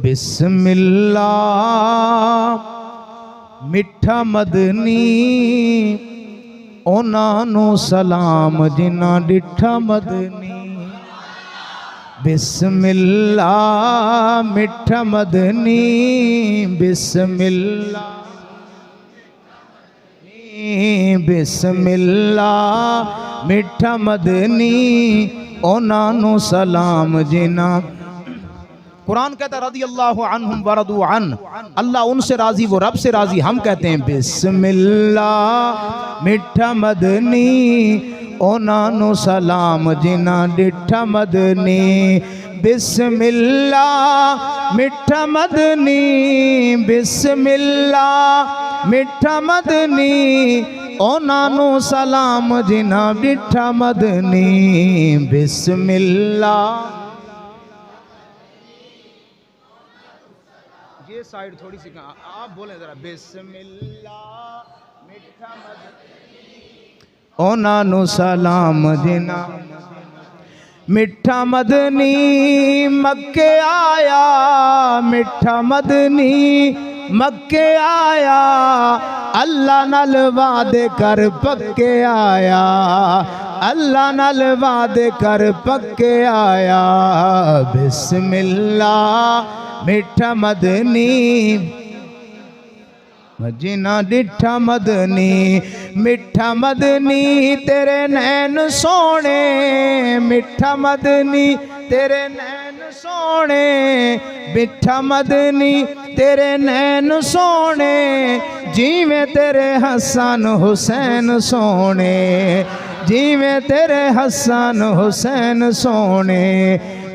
बिस्मिल्लाह मिठा मदनी उन्हां नू सलाम जिन्हां डिठा मदनी। बिस्मिल्लाह मिठा मदनी बिस्मिल्लाह बिस्मिल्लाह मिठा मदनी उन्हां नू सलाम जिन्हां। कुरान कहता है रज़ी अल्लाहु अन्हुम व रदू अन, अल्लाह उनसे राजी वो रब से राजी। हम कहते हैं बिस्मिल्लाह मिठा मदनी उन्हां नू सलाम जिन्हां डिठा मदनी। बिस्मिल्लाह मिठा मदनी बिस्मिल्लाह मिठा मदनी उन्हां नू सलाम जिन्हां डिठा मदनी। बिस्मिल्लाह ये साइड थोड़ी सी आप बोले जरा। बिस्मिल्लाह मिठा मदनी उन्हां नू सलाम जिन्हां मिठा मदनी। मक्के आया मिठा मदनी मक्के आया अल्लाह नाल वादे कर पक्के आया अल्लाह नाल वादे कर पक्के आया। बिस्मिल्लाह मिठा मदनी जिन्हां डिठा मदनी। मिठा मदनी तेरे नैन सोने मिठा मदनी तेरे नैन सोने मिठा मदनी तेरे नैन सोने जिवें तेरे हसन हुसैन सोने जिवें तेरे हसन हुसैन सोने।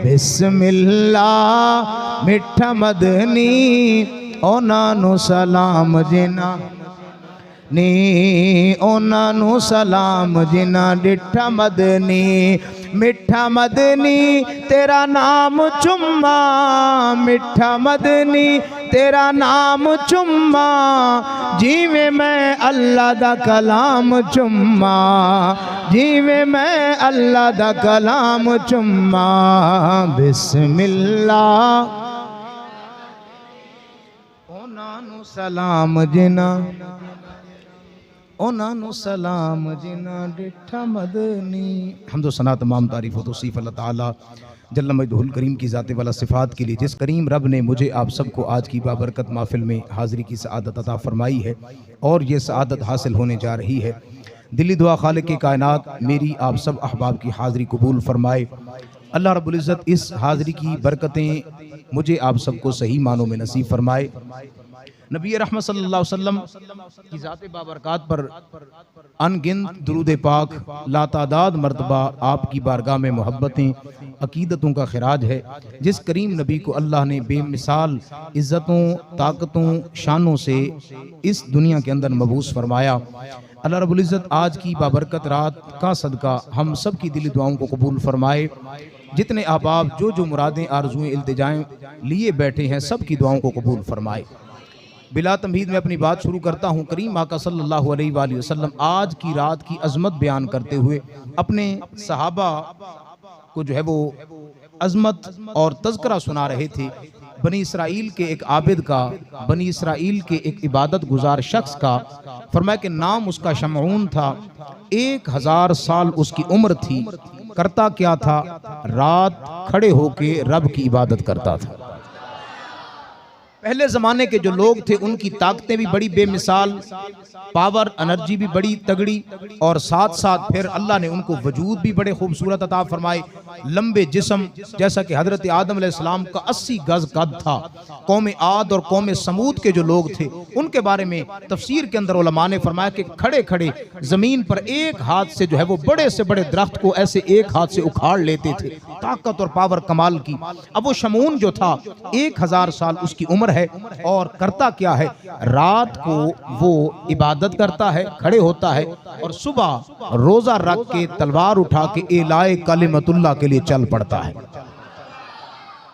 बिस्मिल्लाह मिठा मदनी उन्हां नू सलाम जिन्हां नी उन्हां नू सलाम जिन्हां डिठा मदनी। मिठा मदनी तेरा नाम चुम्मा मिठा मदनी तेरा नाम चुम्मा जिवें मैं अल्लाह दा कलाम चुम्मा जिवें मैं अल्लाह दा कलाम चुम्मा। बिस्मिल्लाह उन्हां नू सलाम जिन्हां उन्हां नू सलाम जिन्हां डिठा मदनी। हम्दो सना तमाम तारीफ़ व तौसीफ़ अल्लाह ताला जल्ल मजदहुल करीम की ज़ात वाला सिफ़ात के लिए, जिस करीम रब ने मुझे आप सबको आज की बाबरकत महफ़िल में हाज़िरी की सआदत अता फ़रमाई है और ये सआदत हासिल होने जा रही है। दिली दुआ खालिक के कायनात मेरी आप सब अहबाब की हाज़िरी कबूल फ़रमाए। अल्लाह रब्बुल इज़्ज़त इस हाज़िरी की बरकतें मुझे आप सबको सही मानों में नसीब फ़रमाए। नबी रहमत सल्लल्लाहु अलैहि वसल्लम की ज़ात बाबरकत पर अनगिनत दुरूद पाक लातादाद मरतबा आपकी बारगाह में मोहब्बतें अकीदतों का खिराज है। जिस करीम नबी को अल्लाह ने बेमिसाल इज़्ज़तों ताकतों शानों से इस दुनिया के अंदर मबूस फरमाया, अल्लाह रब्बुल इज़्ज़त आज की बाबरकत रात का सदका हम सब की दिली दुआओं को कबूल फरमाए। जितने अहबाब जो जो मुरादें आरज़ुएं इल्तिजाएं लिए बैठे हैं सब की दुआओं को कबूल फरमाए। बिला तमहीद में अपनी बात शुरू करता हूँ। करीम आका सल्लल्लाहु अलैहि वसल्लम आज की रात की अजमत बयान करते हुए अपने सहाबा को जो है वो अजमत और तज़किरा सुना रहे थे। बनी इसराइल के एक आबिद का, बनी इसराइल के एक इबादत गुजार शख्स का, फरमाया कि नाम उसका शमऊन था। 1000 साल उसकी उम्र थी। करता क्या था? रात खड़े होके रब की इबादत करता था। पहले ज़माने के जो लोग थे उनकी ताकतें भी बड़ी बेमिसाल, पावर एनर्जी भी बड़ी तगड़ी और साथ साथ फिर अल्लाह ने उनको वजूद भी बड़े खूबसूरत अता फरमाए। लंबे जिस्म, जैसा कि हज़रत आदम अलैहिस्सलाम का 80 गज कद था। कौम आद और कौम समूद के जो लोग थे उनके बारे में तफसीर के अंदर उलमा ने फरमाया कि खड़े खड़े ज़मीन पर एक हाथ से जो है वो बड़े से बड़े दरख्त को ऐसे एक हाथ से उखाड़ लेते थे। ताकत और पावर कमाल की। अब वो शमून जो था 1000 साल उसकी उम्र है और करता क्या है? रात को वो इबादत करता है, खड़े होता है और सुबह रोजा रख के तलवार उठा के इलाए कलिमतुल्लाह के लिए चल पड़ता है।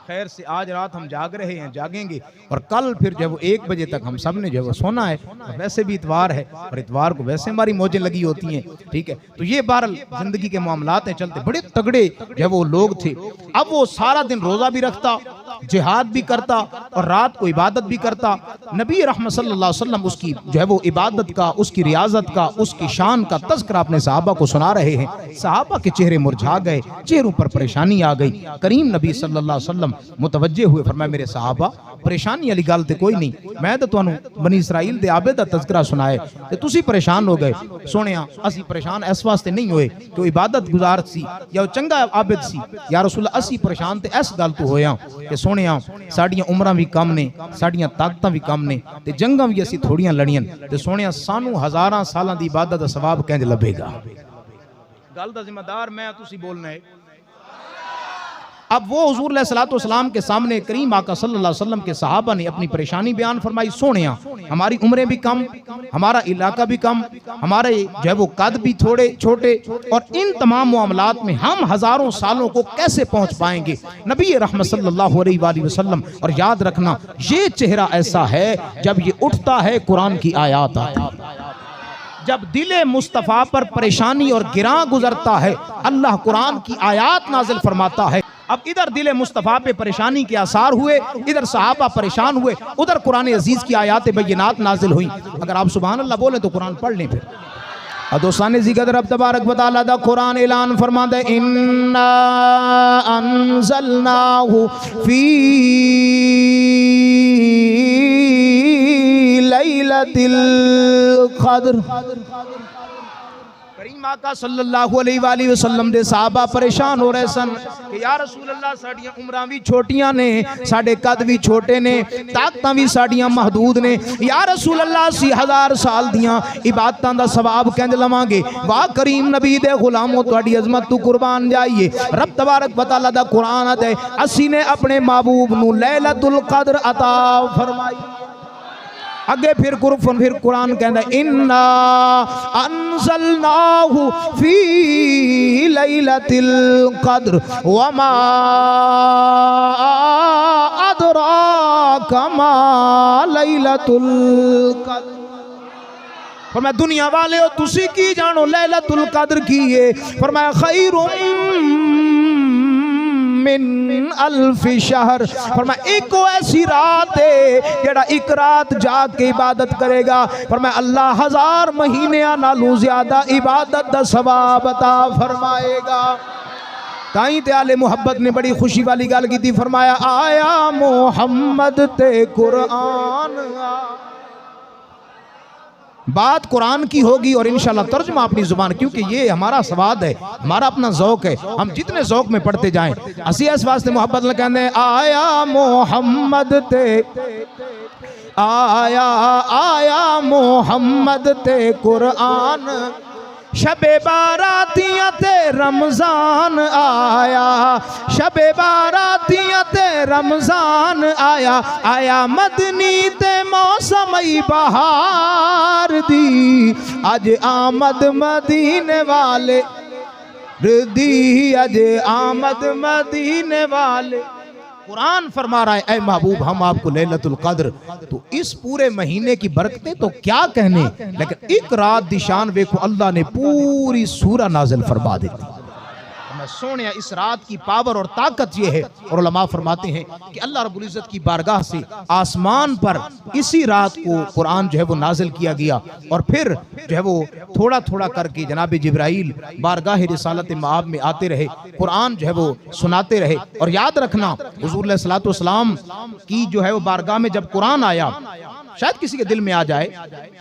खैर से आज रात हम जाग रहे हैं, जागेंगे और कल फिर जब 1 बजे तक हम सब ने जो सोना है। वैसे भी इतवार है और इतवार को वैसे हमारी मौजें लगी होती हैं, ठीक है। तो ये बहरहाल जिंदगी के मामलात हैं चलते। बड़े तगड़े जो वो लोग थे। अब वो सारा दिन रोजा भी रखता जिहाद भी करता और रात को इबादत भी करता। नबी रहमत सल्लल्लाहु अलैहि वसल्लम उसकी जो है वो इबादत का, उसकी रियाजत का, उसकी शान का तज़किरा अपने सहाबा को सुना रहे हैं। सहाबा के चेहरे मुरझा गए, चेहरों पर परेशानी आ गई। करीम नबी सल्लल्लाहु अलैहि वसल्लम मुतवज्जे हुए, फरमाया मेरे सहाबा परेशानी वाली गल तो कोई नहीं, मैं तो तुहानू बनी इसराइल दे आबे दा तज़किरा सुनाए ते तुसी परेशान हो गए। सोनिया असी परेशान इस वास्ते नहीं होए कि इबादत गुजार सी या चंगा आबिद सी, या रसूल असी परेशान ते इस गल तो होया कि सोनिया साडियां उमरां भी कम ने, साडियां ताकतां भी कम ने ते जंगां भी असी थोड़ियां लड़ियां ते सोनिया सानू हज़ारां सालां दी इबादत दा सवाब किंज लभेगा। गल दा जिम्मेदार मैं तुसी बोलना है। अब वो हुजूर अलैहिस्सलातु वस्सलाम के सामने करीम आका सल्लल्लाहु अलैहि वसल्लम के सहाबा ने अपनी परेशानी बयान फरमाई। सोनिया हमारी उम्रें भी कम, हमारा इलाका भी कम, हमारे जो है वो कद भी थोड़े छोटे, और इन तमाम मामलात में हम हजारों सालों को कैसे पहुंच पाएंगे। नबी रहमत सल्लल्लाहु अलैहि वसल्लम, और याद रखना ये चेहरा ऐसा है जब ये उठता है कुरान की आयत आती है। जब दिले मुस्तफ़ा पर परेशानी और गिरां गुजरता है, अल्लाह कुरान की आयत नाजिल फरमाता है। अब इधर दिले मुस्तफ़ा पे परेशानी के आसार हुए, इधर सहाबा परेशान हुए, उधर कुरान अजीज की आयात बैयिनात नाजिल हुई। अगर आप सुभान अल्लाह बोले तो कुरान पढ़ लें। फिर दोस्ताने ज़िक्र रब तबारक व तआला दा कुरान ऐलान फरमाता है, इन्ना अंज़लनाहु फी लैलतिल क़द्र। करीम आका सल्लल्लाहु अलैहि वसल्लम दे सहाबा परेशान हो रहे सन कि या रसूल अल्लाह साडियां उम्रां भी छोटियां ने, साडे कद भी छोटे ने, ताकतां भी साडियां महदूद ने। या रसूल अल्लाह 80,000 साल दियां इबादतां दा सवाब किंज लवांगे। वाह करीम नबी दे गुलामों तुहाडी अजमत तू कुर्बान जाइए। रब तबारक व तआला दा कुरान है, असी ने अपने महबूब नू लैलतुल क़द्र अता फरमाई। अगे फिर कुरान कहता है, इन्ना अंज़लनाहु फी लैलतिल क़द्र वमा अदराका मा लैलतुल क़द्र। फरमाया दुनिया वाले हो तुसी की जानो लैलतुल क़द्र की है। फरमाया खैरुम मिन अल्फि शहर। फरमाया एक ऐसी रात है जेड़ा एक रात जाके इबादत करेगा, फरमाया अल्लाह 1000 महीने नालों ज्यादा इबादत दा सवाब अता फरमाएगा। ताई ते आले मुहब्बत ने बड़ी खुशी वाली गल की थी, फरमाया आया मोहम्मद ते कुरान। बात कुरान की होगी और इंशाल्लाह तर्जुमा अपनी जुबान, क्योंकि ये हमारा सवाद है, हमारा अपना ज़ौक़ है। हम जितने ज़ौक़ में पढ़ते जाएं, असी इस वास्ते मोहब्बत न कहते हैं आया मोहम्मद ते, आया आया मोहम्मद ते कुरान। शबे बारातियां ते रमज़ान आया, शबे बारातियां ते रमज़ान आया, आया मदनी ते मौसम बहार दी, अज आमद मदीने वाले दी, अज आमद मदीने वाले। कुरान फरमा रहा है, ऐ महबूब हम आपको लैलतुल क़द्र, तो इस पूरे महीने की बरकतें तो क्या कहने, लेकिन एक रात दी शान देखो, अल्लाह ने पूरी सूरा नाज़िल फरमा दी। सोनिया इस रात की पावर और ताकत ये है, और उलमा फरमाते हैं कि अल्लाह रब्बुल इज़्ज़त की बारगाह से आसमान पर इसी रात को कुरान जो है वो नाजिल किया गया, और फिर जो है वो थोड़ा थोड़ा करके जनाब जिब्राइल बारगाह रिसालत मआब में आते रहे, कुरान जो है वो सुनाते रहे। और याद रखना हुज़ूर अलैहिस्सलातु वस्सलाम की जो है वो बारगाह में जब कुरान आया, शायद किसी के दिल में आ जाए,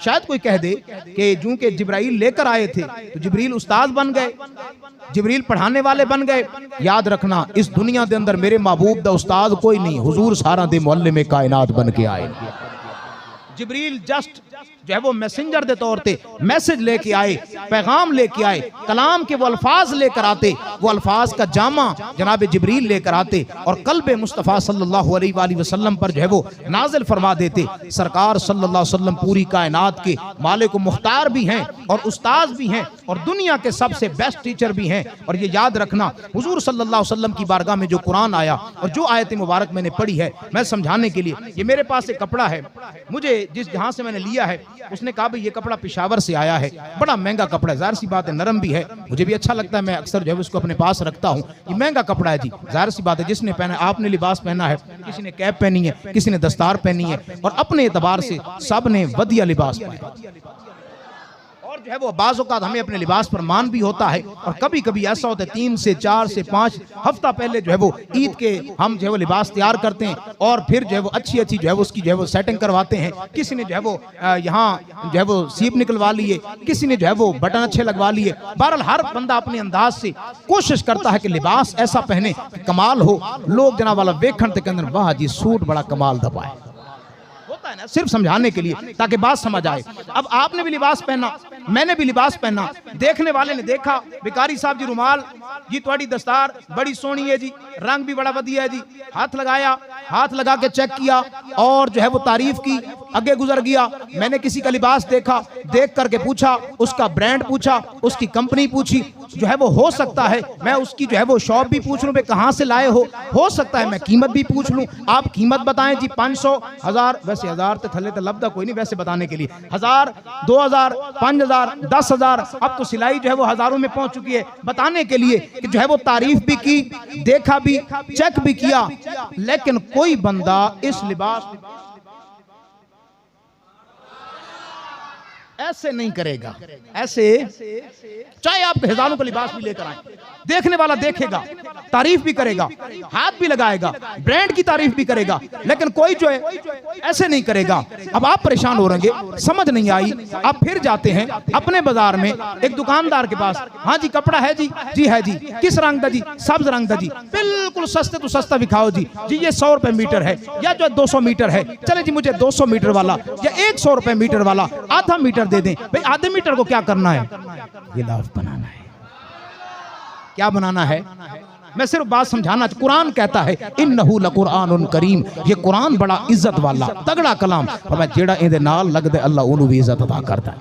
शायद कोई कह दे कि जूं के जिब्राइल लेकर आए थे तो जिब्रील उस्ताद बन गए, जिब्रील पढ़ाने वाले बन गए। याद रखना इस दुनिया के अंदर मेरे महबूब दा उस्ताद कोई नहीं, हुजूर सारा दे मुअल्लिम कायनात बन के आए। जिब्रील जस्ट जो है वो मैसेंजर के तौर पे मैसेज लेके आए, पैगाम लेके आए, कलाम के वो अल्फाज लेकर आते, वो अल्फाज का जामा जनाब जिब्रील लेकर आते और कल्बे मुस्तफ़ा सल्लल्लाहु अलैहि वसल्लम पर जो है वो नाजिल फरमा देते। सरकार सल्लल्लाहु अलैहि वसल्लम पूरी कायनात के मालिक व मुख्तार भी हैं और उस्ताद भी हैं और दुनिया के सबसे बेस्ट टीचर भी हैं। और ये याद रखना हुजूर सल्लल्लाहु अलैहि वसल्लम की बारगाह में जो कुरान आया और जो आयत मुबारक मैंने पढ़ी है, मैं समझाने के लिए, ये मेरे पास एक कपड़ा है, मुझे जिस जहाँ से मैंने लिया है उसने कहा भाई ये कपड़ा पेशावर से आया है, बड़ा महंगा कपड़ा है, जाहिर सी बात है नरम भी है, मुझे भी अच्छा लगता है, मैं अक्सर जो है उसको अपने पास रखता हूँ, ये महंगा कपड़ा है जी। जाहिर सी बात है जिसने पहना, आपने लिबास पहना है, किसी ने कैप पहनी है, किसी ने दस्तार पहनी है, और अपने एतबार से सब ने वधिया लिबास पहना। और जो है वो बाज़ औक़ात हमें अपने लिबास पर मान भी होता है, और कभी कभी ऐसा होता है 3 से 4 से 5 हफ्ता पहले जो है वो ईद के हम जो है वो लिबास तैयार करते हैं, और फिर जो है वो अच्छी अच्छी जो है वो उसकी जो है वो सेटिंग करवाते हैं। किसी ने जो है वो यहाँ जो है वो सीप निकलवा लिए, किसी ने जो है वो बटन अच्छे लगवा लिए। बहरहाल हर बंदा अपने अंदाज से कोशिश करता है कि लिबास ऐसा पहने कि कमाल हो, लोग जनाब वाला वेखण के अंदर वाह जी सूट बड़ा कमाल दबाए, होता है ना, सिर्फ समझाने के लिए ताकि बात समझ आए। अब आपने भी लिबास पहना, मैंने भी लिबास पहना, देखने वाले ने देखा भिखारी साहब जी रुमाल जी थोड़ी दस्तार बड़ी सोहनी है जी, रंग भी बड़ा वधिया है जी, हाथ लगाया, हाथ लगा के चेक किया और जो है वो तारीफ की, आगे गुजर गया। मैंने किसी का लिबास देखा, देख करके पूछा, उसका ब्रांड पूछा, उसकी कंपनी पूछी, जो है वो हो सकता है मैं उसकी जो है वो शॉप भी पूछ लूं, कहाँ से लाए हो सकता है मैं कीमत भी पूछ लूं, आप कीमत बताएं जी 500 1000, वैसे 1000 तो थले तो लब्धा कोई नहीं वैसे बताने के लिए, 1000 2000 5000 10,000, अब तो सिलाई जो है वो हजारों में पहुंच चुकी है, बताने के लिए कि जो है वो तारीफ भी की, देखा भी, चेक भी किया। लेकिन कोई बंदा इस लिबास ऐसे नहीं करेगा, ऐसे चाहे आप हजारों का लिबास भी लेकर आए, देखने वाला देखेगा, तारीफ भी करेगा, हाथ भी लगाएगा, ब्रांड की तारीफ भी करेगा, लेकिन कोई जो है ऐसे नहीं करेगा। अब आप परेशान हो रहेंगे, समझ नहीं आई, आप फिर जाते हैं अपने बाजार में एक दुकानदार के पास, हाँ जी कपड़ा है जी, जी है जी, किस रंग का जी, सब्ज रंग का जी, बिल्कुल सस्ते तो सस्ता दिखाओ जी, जी ये 100 रुपए मीटर है या जो 200 मीटर है, चले जी मुझे 200 मीटर वाला या 100 रुपए मीटर वाला आधा मीटर दे दें। भाई आधे मीटर को क्या करना है, गिलाफ बनाना है, क्या बनाना है, मैं सिर्फ बात समझाना। कुरान कहता है इन्नहु लकुरआनुन करीम, ये कुरान बड़ा इज्जत वाला तगड़ा कलाम, और मैं जेड़ा इहदे नाल लगदे अल्लाह ओनू भी इज्जत अता करता है।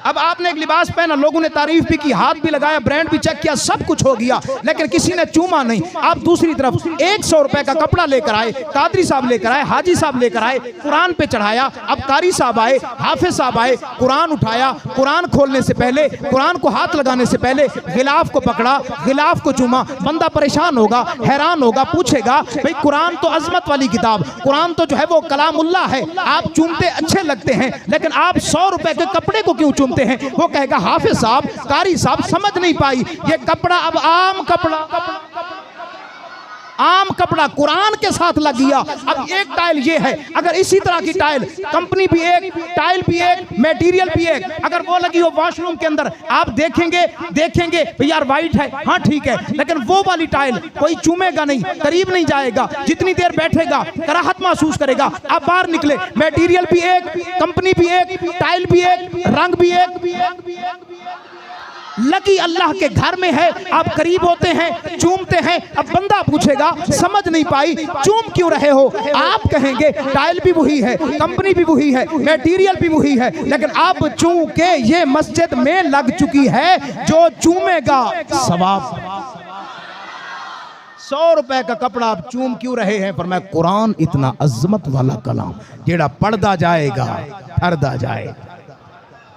अब आपने एक लिबास पहना, लोगों ने तारीफ भी की, हाथ भी लगाया, ब्रांड भी चेक किया, सब कुछ हो गया, लेकिन किसी ने चूमा नहीं। आप दूसरी तरफ 100 रुपए का कपड़ा लेकर आए, कादरी साहब लेकर आए, हाजी साहब लेकर आए, कुरान पे चढ़ाया, अब कारी साहब आए, हाफिज साहब आए, कुरान उठाया, कुरान खोलने से पहले, कुरान को हाथ लगाने से पहले गिलाफ को पकड़ा, गिलाफ को चूमा। बंदा परेशान होगा, हैरान होगा, पूछेगा भाई कुरान तो अजमत वाली किताब, कुरान तो जो है वो कलामुल्लाह है, आप चूमते अच्छे लगते हैं, लेकिन आप 100 रुपए के कपड़े को क्यों चूमते हैं? वो कहेगा हाफिज साहब, कारी साहब समझ नहीं पाई, ये कपड़ा अब आम कपड़ा कुरान के साथ लग गया। अब एक टाइल ये है, अगर इसी तरह की टाइल, कंपनी भी एक, टाइल भी एक, मटेरियल भी एक, अगर वो लगी हो वॉशरूम के अंदर, आप देखेंगे यार वाइट है, हाँ ठीक है, लेकिन वो वाली टाइल कोई चूमेगा नहीं, करीब नहीं जाएगा, जितनी देर बैठेगा कराहत महसूस करेगा। आप बाहर निकले, मटेरियल भी एक, कंपनी भी एक, टाइल भी एक, रंग भी एक, लगी अल्लाह के घर में है, आप करीब होते हैं, चूमते हैं। अब बंदा पूछेगा समझ नहीं पाई, चूम क्यों रहे हो? आप कहेंगे टाइल भी वही है, कंपनी भी वही है, मटेरियल भी वही है, लेकिन अब चूम के ये मस्जिद में लग चुकी है, जो चूमेगा सवाब। 100 रुपए का कपड़ा आप चूम क्यों रहे हैं? पर मैं कुरान इतना अजमत वाला कलाम जेड़ा पढ़दा जाएगा फरदा जाएगा,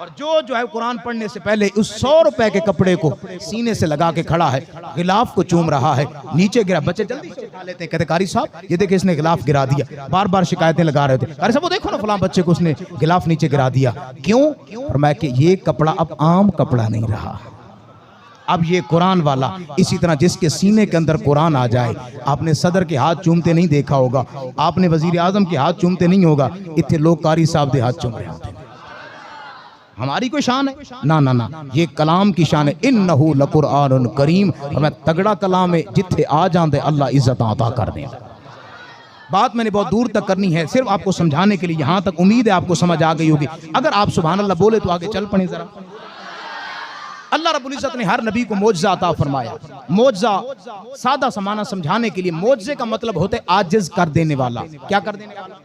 और जो है कुरान पढ़ने से पहले उस 100 रुपए के कपड़े को सीने से लगा के खड़ा है, गिलाफ को चूम रहा है, नीचे गिरा, बच्चे जल्दी से उठा लेते हैं, कहते कारी साहब ये देखिए इसने गिलाफ गिरा दिया, बार बार शिकायतें लगा रहे थे, कारी साहब वो देखो ना फलां बच्चे को उसने गिलाफ नीचे गिरा दिया, क्यों? और मैं कि ये कपड़ा अब आम कपड़ा नहीं रहा, अब ये कुरान वाला, इसी तरह जिसके सीने के अंदर कुरान आ जाए। आपने सदर के हाथ चूमते नहीं देखा होगा, आपने वजीर आजम के हाथ चूमते नहीं होगा, इतने लोग कारी साहब के हाथ चूम रहे होते हैं। हमारी कोई शान है ना ना ना, ये कलाम की शान है। इन्नहु लकुरआनुन करीम, हमें तगड़ा कलाम है, जिथे आ जाते अल्लाह इज्जत अता कर दे। बात मैंने बहुत दूर तक करनी है, सिर्फ आपको समझाने के लिए, यहाँ तक उम्मीद है आपको समझ आ गई होगी। अगर आप सुभान अल्लाह बोले तो आगे चल पड़े जरा। अल्लाह रब्बुल इज्जत ने हर नबी को मोजज़ा अता फरमाया। मोजज़ा सादा समाना समझाने के लिए, मोजज़े का मतलब होता है आजिज़ कर देने वाला। क्या कर देने वाला?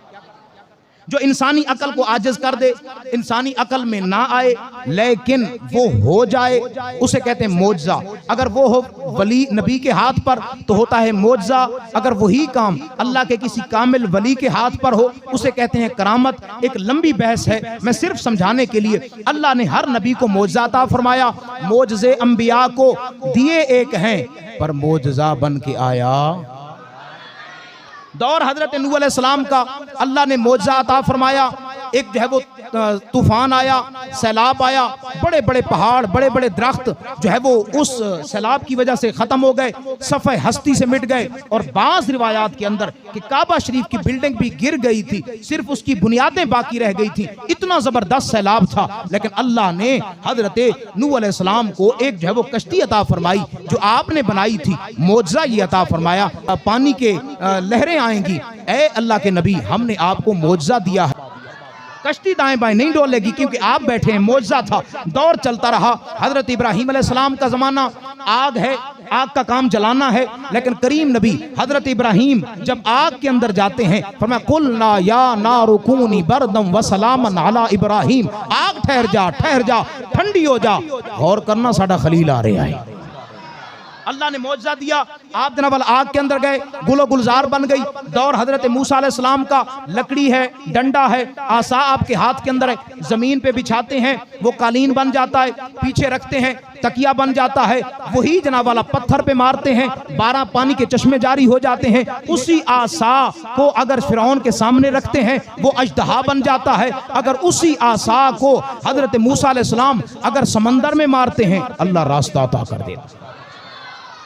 जो इंसानी अकल को आजिज कर दे, इंसानी अकल में ना आए लेकिन वो हो जाए, उसे कहते हैं मोजज़ा। अगर वो हो वली नबी के हाथ पर तो होता है मोजज़ा। अगर वही काम अल्लाह के किसी कामिल वली के हाथ पर हो उसे कहते हैं करामत। एक लंबी बहस है, मैं सिर्फ समझाने के लिए। अल्लाह ने हर नबी को मोजज़ा अता फरमाया। मोजज़े अंबिया को दिए एक हैं पर मोजज़ा बन के आया। दौर हजरत नूह अलैहिस्सलाम का अल्लाह ने मोजज़ा अता फरमाया। एक जो है वो तूफान आया, सैलाब आया, बड़े बड़े पहाड़, बड़े बड़े दरख्त जो है वो उस सैलाब की वजह से ख़त्म हो गए, सफ़े हस्ती से मिट गए। और बाज़ रिवायात के अंदर कि काबा शरीफ की बिल्डिंग भी गिर गई थी, सिर्फ उसकी बुनियादें बाकी रह गई थी, इतना ज़बरदस्त सैलाब था। लेकिन अल्लाह ने हजरत नूह अलैहिस्सलाम को एक जो है वो कश्ती अता फरमाई जो आपने बनाई थी। मोजज़ा ये अता फरमाया, पानी के लहरें आएंगी। ए अल्लाह के नबी, हमने आपको मोजज़ा दिया है, कश्ती दाएं बाएं नहीं डोलेगी क्योंकि आप बैठे हैं। मोजज़ा था। दौर चलता रहा। हजरत इब्राहीम अलैहिस्सलाम का ज़माना, आग है, आग का काम जलाना है। लेकिन करीम नबी हजरत इब्राहीम जब आग के अंदर जाते हैं फरमाया कुलना या नारु कूनी बरदम व सलामन अला इब्राहीम, आग ठहर जा, ठहर जा, ठंडी हो जा। गौर करना, साडा खलील आ रहा है। अल्लाह ने मौजज़ा दिया, आप जनाब आग के अंदर गए, गुलो गुलजार बन गई। दौर हजरत मूसा अलैहिस्सलाम का, लकड़ी है, डंडा है, आसा आपके हाथ के अंदर है, जमीन पे बिछाते हैं वो कालीन बन जाता है, पीछे रखते हैं तकिया बन जाता है, वही जनाब वाला पत्थर पे मारते हैं, 12 पानी के चश्मे जारी हो जाते हैं। उसी आसा को अगर फिरौन के सामने रखते हैं वो अजदहा बन जाता है। अगर उसी आसा को हजरत मूसा अलैहिस्सलाम अगर समंदर में मारते हैं अल्लाह रास्ता अता कर देता।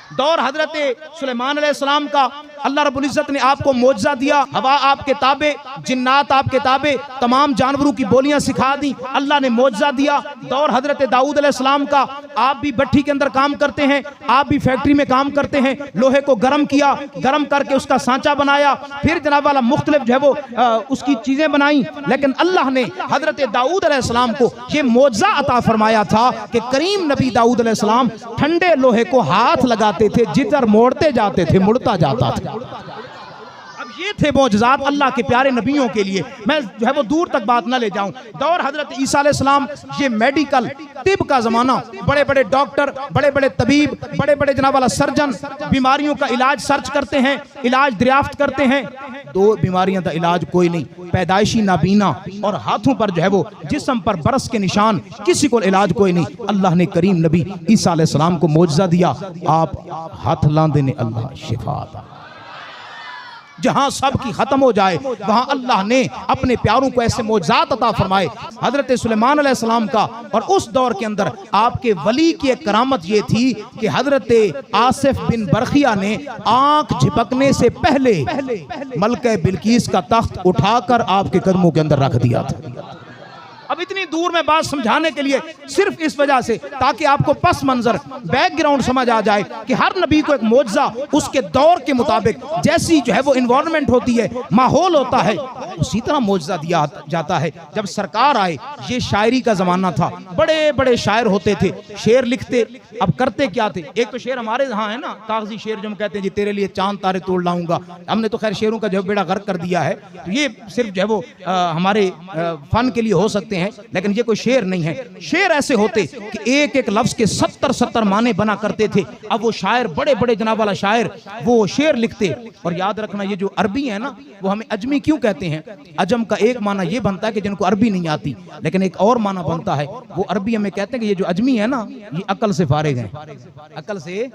दौर हजरत सुलेमान अलैहिस्सलाम का, अल्लाह रब्बुल इज्जत ने आपको मोजज़ा दिया, हवा आपके ताबे, जिन्नात आपके ताबे, तमाम जानवरों की बोलियां सिखा दी, अल्लाह ने मोजज़ा दिया। दौर हजरत दाऊद अलैहिस्सलाम का, आप भी भट्ठी के अंदर काम करते हैं, आप भी फैक्ट्री में काम करते हैं, लोहे को गर्म किया, गर्म करके उसका सांचा बनाया, फिर जनाब वाला मुख्तलिफ जो है वो उसकी चीजें बनाई। लेकिन अल्लाह ने हजरत दाऊद अलैहिस्सलाम को ये मोजज़ा अता फरमाया था कि करीम नबी दाऊद अलैहिस्सलाम ठंडे लोहे को हाथ लगाते थे, जिधर मोड़ते जाते थे मुड़ता जाता था। अब ये थे मौजज़ात अल्लाह के प्यारे नबियों के लिए। मैं जो है वो दूर तक बात ना ले जाऊं। दौर हजरत ईसा अलैहिस्सलाम, ये मेडिकल तिब का जमाना, बड़े बड़े डॉक्टर, बड़े बड़े तबीब, बड़े बड़े जनाब वाला सर्जन बीमारियों का इलाज सर्च करते हैं, इलाज दरियाफ्त करते हैं। 2 बीमारियां का इलाज कोई नहीं, पैदाइशी नाबीना और हाथों पर जो है वो जिस्म पर बरस के निशान, किसी को इलाज कोई नहीं। अल्लाह ने करीम नबी ईसा अलैहिस्सलाम को मौजज़ा दिया, आप हाथ लांदे ने अल्लाह शिफा अता। जहां सब की खत्म हो जाए वहां अल्लाह ने अपने प्यारों को ऐसे मौजज़ात अता फरमाए। हजरत सुलेमान अलैहिस्सलाम का और उस दौर के अंदर आपके वली की एक करामत ये थी कि हजरत आसिफ बिन बरखिया ने आंख झपकने से पहले मलके बिल्कीस का तख्त उठाकर आपके कदमों के अंदर रख दिया था। अब इतनी दूर में बात समझाने के लिए सिर्फ इस वजह से ताकि आपको पस मंजर बैकग्राउंड समझ आ जाए कि हर नबी को एक मौजज़ा उसके दौर के मुताबिक, जैसी जो है वो इन्वायरमेंट होती है, माहौल होता है, उसी तरह मौजज़ा दिया जाता है। जब सरकार आए, ये शायरी का ज़माना था, बड़े बड़े शायर होते थे, शेर लिखते। अब करते क्या थे, एक तो शेर हमारे यहाँ है ना, कागजी शेर जो हम कहते हैं जी तेरे लिए चांद तारे तोड़ लाऊंगा। हमने तो खैर शेरों का जो बेड़ा गर्क कर दिया है, तो ये सिर्फ जो है वो हमारे फन के लिए हो सकते हैं, लेकिन ये कोई शेर नहीं है। शेर ऐसे होते कि एक एक लफ्ज के 70 माने बना करते थे। अब वो शायर, बड़े बड़े जनाब वाला शायर, वो शेर लिखते। और याद रखना, ये जो अरबी है ना, वो हमें अजमी क्यों कहते हैं? अजम का एक माना ये बनता है कि जिनको अरबी नहीं आती, लेकिन एक और माना बनता है, वो अरबी हमें कहते हैं कि ये जो अजमी है ना, ये अकल से फारिग है, अकल से,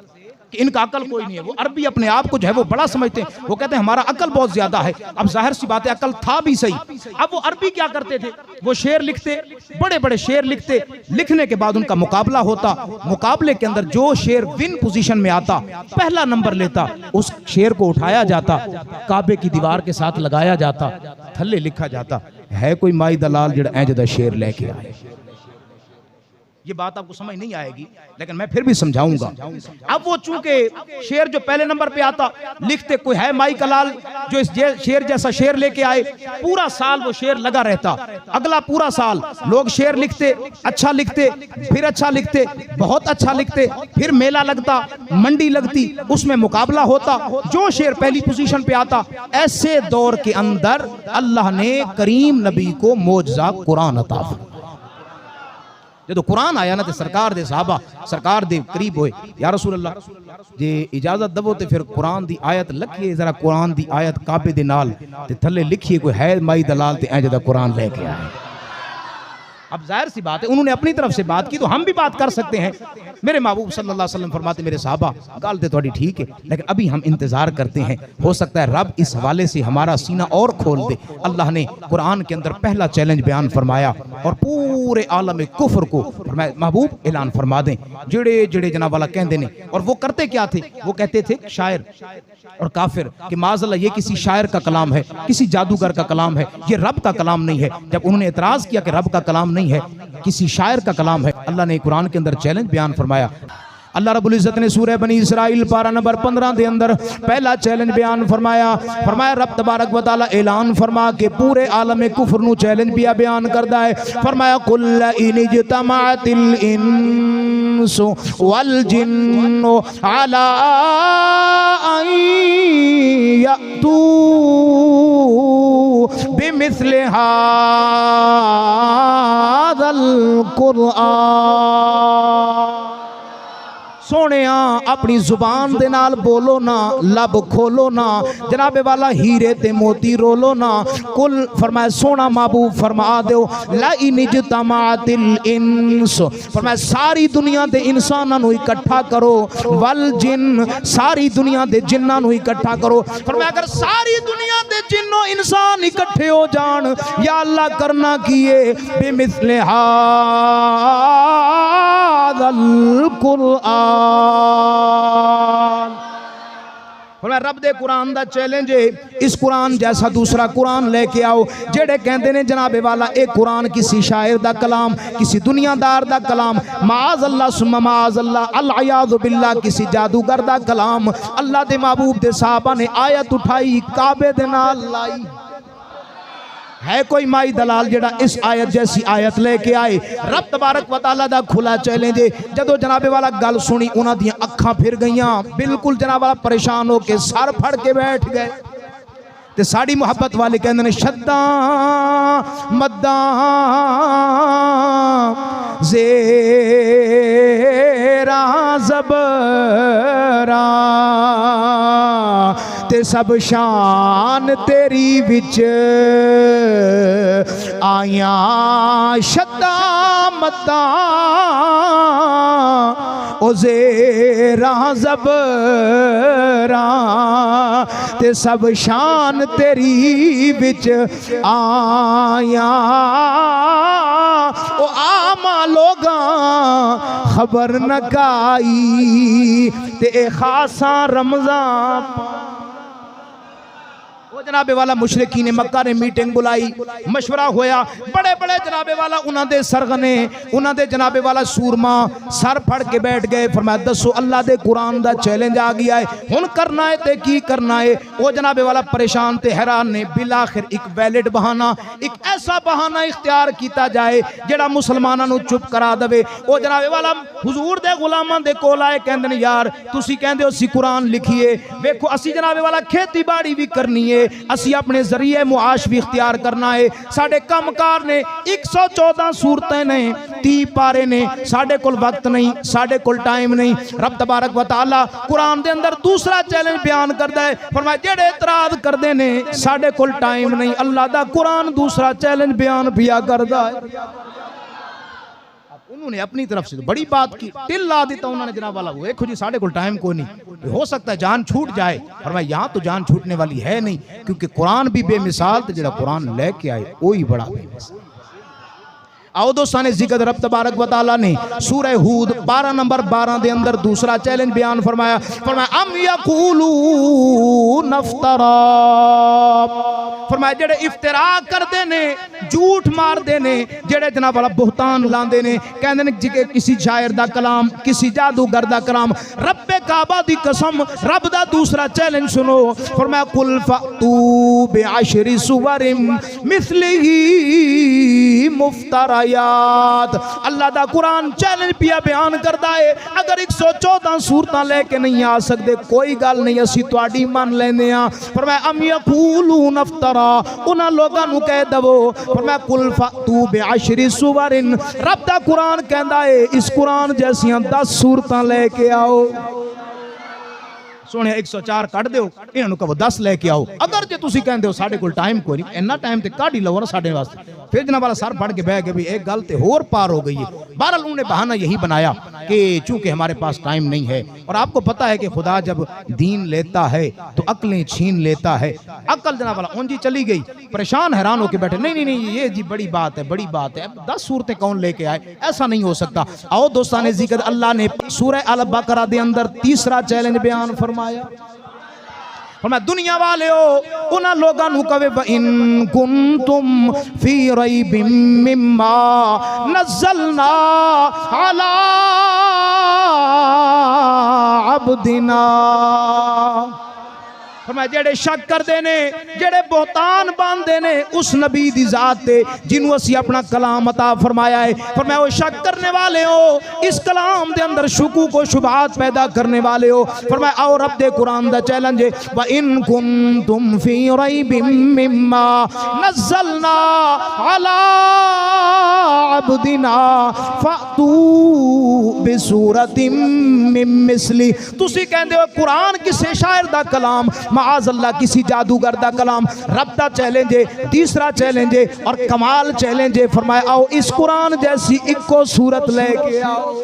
कि इनका अकल कोई नहीं है। वो अरबी अपने आप को जो है वो बड़ा समझते हैं, वो कहते हैं हमारा अकल बहुत ज्यादा है। अब जाहिर सी बात है, अकल था भी सही। अब वो अरबी क्या करते थे, वो शेर लिखते, बड़े बड़े शेर लिखते। लिखने के बाद उनका मुकाबला होता, मुकाबले के अंदर जो शेर विन पोजीशन में आता, पहला नंबर लेता, उस शेर को उठाया जाता, काबे की दीवार के साथ लगाया जाता, थल्ले लिखा जाता है कोई माई दलाल जड़ा ऐ जदा शेर लेके आए। ये बात आपको समझ नहीं आएगी, लेकिन मैं फिर भी समझाऊंगा। अब वो चूंकि शेर जो पहले नंबर पे आता, लिखते कोई है माई कलाल जो इस शेर जैसा शेर लेके आए, पूरा साल वो शेर लगा रहता, अगला पूरा साल लोग शेर लिखते, अच्छा लिखते, फिर अच्छा लिखते, बहुत अच्छा लिखते, फिर मेला लगता, मंडी लगती, उसमें मुकाबला होता, जो शेर पहली पोजीशन पे आता। ऐसे दौर के अंदर अल्लाह ने करीम नबी को मोजज़ा कुरान अता फरमाया। जो कुरान आया ना तो सरकार दे साहबा सरकार दे करीब होए, या रसूल अल्लाह जे इजाजत दवो तो फिर कुरान दी आयत लखिए, जरा कुरान दी आयत काबे दे नाल ते थल्ले लिखिए कोई है माई दलाल ते ऐ जदा कुरान लेके आए। अब जाहिर सी बात है उन्होंने अपनी तरफ से बात की तो हम भी बात कर सकते हैं। मेरे महबूब सल्लल्लाहु अलैहि वसल्लम फरमाते मेरे साहबा गल तो थोड़ी ठीक है, लेकिन अभी हम इंतजार करते हैं, हो सकता है रब इस हवाले से हमारा सीना और खोल दे। अल्लाह ने कुरान के अंदर पहला चैलेंज बयान फरमाया और पूरे आलम कुफर को फरमाया महबूब ऐलान फरमा दें, जेड़े जेड़े जनाब वाला कहते ने। और वो करते क्या थे, वो कहते थे शायर और काफिर कि माज़अल्लाह ये किसी शायर का कलाम है, किसी जादूगर का कलाम है, ये रब का कलाम नहीं है। जब उन्होंने एतराज किया कि रब का कलाम नहीं है, किसी शायर का कलाम है, अल्लाह ने कुरान के अंदर चैलेंज बयान फरमाया। अल्लाह रब्बुल इज़्ज़त ने सूरह बनी इसराइल पारा नंबर 15 के अंदर पहला चैलेंज बयान फरमाया। फरमाया रब तबारक व तआला ऐलान फरमा के पूरे आलम कुफर नु चैलेंज भी बयान करदा है। फरमाया कुल इनजतमातिल इंसु वल जिन्नु अला अन यअतू बिमिस्लि हाज़ल कुरआन। सोनिया अपनी जुबान दे नाल बोलो ना, लब खोलो ना, जनाबे वाला हीरे ते मोती रोलो ना। कुल फरमाया सोना महबूब फरमा दो ला इनजतमातिल इंस, फरमाया सारी दुनिया दे इंसानां नू इकट्ठा करो, वल जिन सारी दुनिया दे जिन्नां नू इकट्ठा करो। फरमाया अगर सारी दुनिया दे जिन्नो इंसान इकट्ठे हो जान, या अल्लाह करना किए बेमिस्ले हाज़ल कुरआन। रब दे कुरान दा चैलेंज है, इस कुरान जैसा दूसरा कुरान लेके आओ। जेड़े कहते ने जनाबे वाला एक कुरान किसी शायर दा कलाम, किसी दुनियादार दा कलाम, माअज़ल्लाह सुम्मा माअज़ल्लाह अल अयाज़ु बिल्लाह किसी जादूगर दा कलाम। अल्लाह दे महबूब दे साहबा ने आयत उठाई, काबे दे नाल लाई। है कोई माई दलाल जेड़ा इस आयत जैसी आयत लेके आए? रब तबारक व तआला दा खुला चैलेंज है। जदों जनाबे वाला गल सुनी उन्हां दी अखां फिर गईयां, बिल्कुल जनाब वाला परेशान हो के सर फड़ के बैठ गए। ते साड़ी मुहब्बत वाले कहंदे ने शद्दा मद्दा ज़ेरा ज़बरा ते सब शान तेरी विच आया शद्दा मद्दा ओ ज़ेरा ज़बरा ते सब शान तेरी विच आया। ओ आमा लोगा खबर न काई ते खासा रमज़ान। जनाबे वाला मुशरिकीन मक्का ने मीटिंग बुलाई, मशवरा होया, बड़े बड़े जनाबे वाला उन्होंने सरगने उन्होंने जनाबे वाला सूरमा सर फड़ के बैठ गए। फरमाया दसो अल्लाह दे कुरान दा चैलेंज आ गया है, हुन करना है ते की करना है? वो जनाबे वाला परेशान ते हैरान ने। बिलाखिर एक वैलिड बहाना, एक ऐसा बहाना इख्तियार किया जाए जेड़ा मुसलमानों नू चुप करा दे। वो जनाबे वाला हुजूर दे गुलामां दे कोल आए, कहंदे ने यार तुसी कहंदे हो सी कुरान लिखिए, वेखो असी जनाबे वाला खेती बाड़ी भी करनी है, असी अपने जरिए मुआश भी इख्तियार करना है। साडे कामकार ने 114 सूरतें ने, 30 पारे ने, साडे कोल वक्त नहीं, साडे कोल टाइम नहीं। रब तबारक व तआला कुरान दे अंदर दूसरा चैलेंज बयान करदा है। फरमाया जेड़े इतराज करदे ने साडे कोल टाइम नहीं, अल्लाह दा कुरान दूसरा चैलेंज बयान पिया करदा है। उन्होंने अपनी तरफ से तो बड़ी बात की, टिल ला दी उन्होंने जनाब वाला, वो देखो जी साढ़े को टाइम को नहीं, हो सकता है जान छूट जाए। और मैं यहाँ तो जान छूटने वाली है नहीं, क्योंकि कुरान भी बेमिसाल तो जरा कुरान लेके आए वही बड़ा बेमिसाल। आओ दोस्तान जिक्र रब तबारक व तआला ने सूरह हूद 12 नंबर 12 दे अंदर दूसरा चैलेंज बयान फरमाया अम यकूलून नफ्तरा, फरमाया जेड़े इफ्तिरा करते ने, झूठ मारते ने, जेड़े जनाब वाला बुहतान लांदे ने, कहंदे ने कि किसी शायर दा कलाम, किसी जादूगर दा कलाम, रब्बे काबा दी कसम, रब दा दूसरा चैलेंज सुनो, फरमाया कुल फतू बिअशरि सुवरिम मिस्लिही मुफ्तरायात। अल्लाह दा कुरान चैलेंज पिया बयान करता है, अगर 114 सूरतां लेके नहीं आ सकते कोई गल नहीं, असी तुहाडी मान लेंदे आ। फरमाया अम यकूलून नफ्तरा, उन्हां लोगां नूं कह दवो, फरमाया कुल फतू बिअशरि सुवरिन, रब दा कुरान कहंदा है इस कुरान जैसियां 10 सूरतां लेके आओ। सोने 104 कट दो, इन्हों कहो 10 लेके आओ। अगर जो तुम कहते हो साढ़े को टाइम कोई नहीं, इन्ना टाइम तो कट ही लो ना साढ़े वास्ते, फिर जनाब वाला सर फड़ के बह गए भी एक गल तो होर पार हो गई है। बहरहाल उन्होंने बहाना यही बनाया कि चूंकि हमारे पास टाइम नहीं है, और आपको पता है कि खुदा जब दीन लेता है तो अक्लें छीन लेता है। अक्ल जनाब वाला ऊंजी चली गई, परेशान हैरान होकर बैठे, नहीं नहीं नहीं ये जी बड़ी बात है, बड़ी बात है, 10 सूरतें कौन लेके आए, ऐसा नहीं हो सकता। आओ दोस्तान जिक्र, अल्लाह ने सूरह अल बकरा दे अंदर तीसरा चैलेंज बयान फरमाया, दुनिया वाले हो उन्हां लोगां नूं कवे व इन कुंतुम फी रैबिम मिम्मा नज़लना अला अब्दिना, फरमाया जेड़े शक करते ने, जेड़े बोहतान बांधते ने उस नबी दी जात ते जिन्हों असी अपना कलाम अता फरमाया है, फरमाया वो शक करने वाले हो, इस कलाम दे अंदर शुकू को शुबहात पैदा करने वाले हो। फरमाया आओ रब दे कुरान दा चैलेंज है, व इन कुंतुम फी रैबिम मिम्मा नज़लना अला अब्दिना फतू बिसूरतिम मिन मिस्ली, तुसी कहंदे हो कुरान किसी शायर दा कलाम, माज़ अल्लाह किसी जादूगर दा कलाम। रब दा चैलेंज है, तीसरा चैलेंज है और कमाल चैलेंज है, फरमाया आओ इस कुरान जैसी इको सूरत लेके आओ।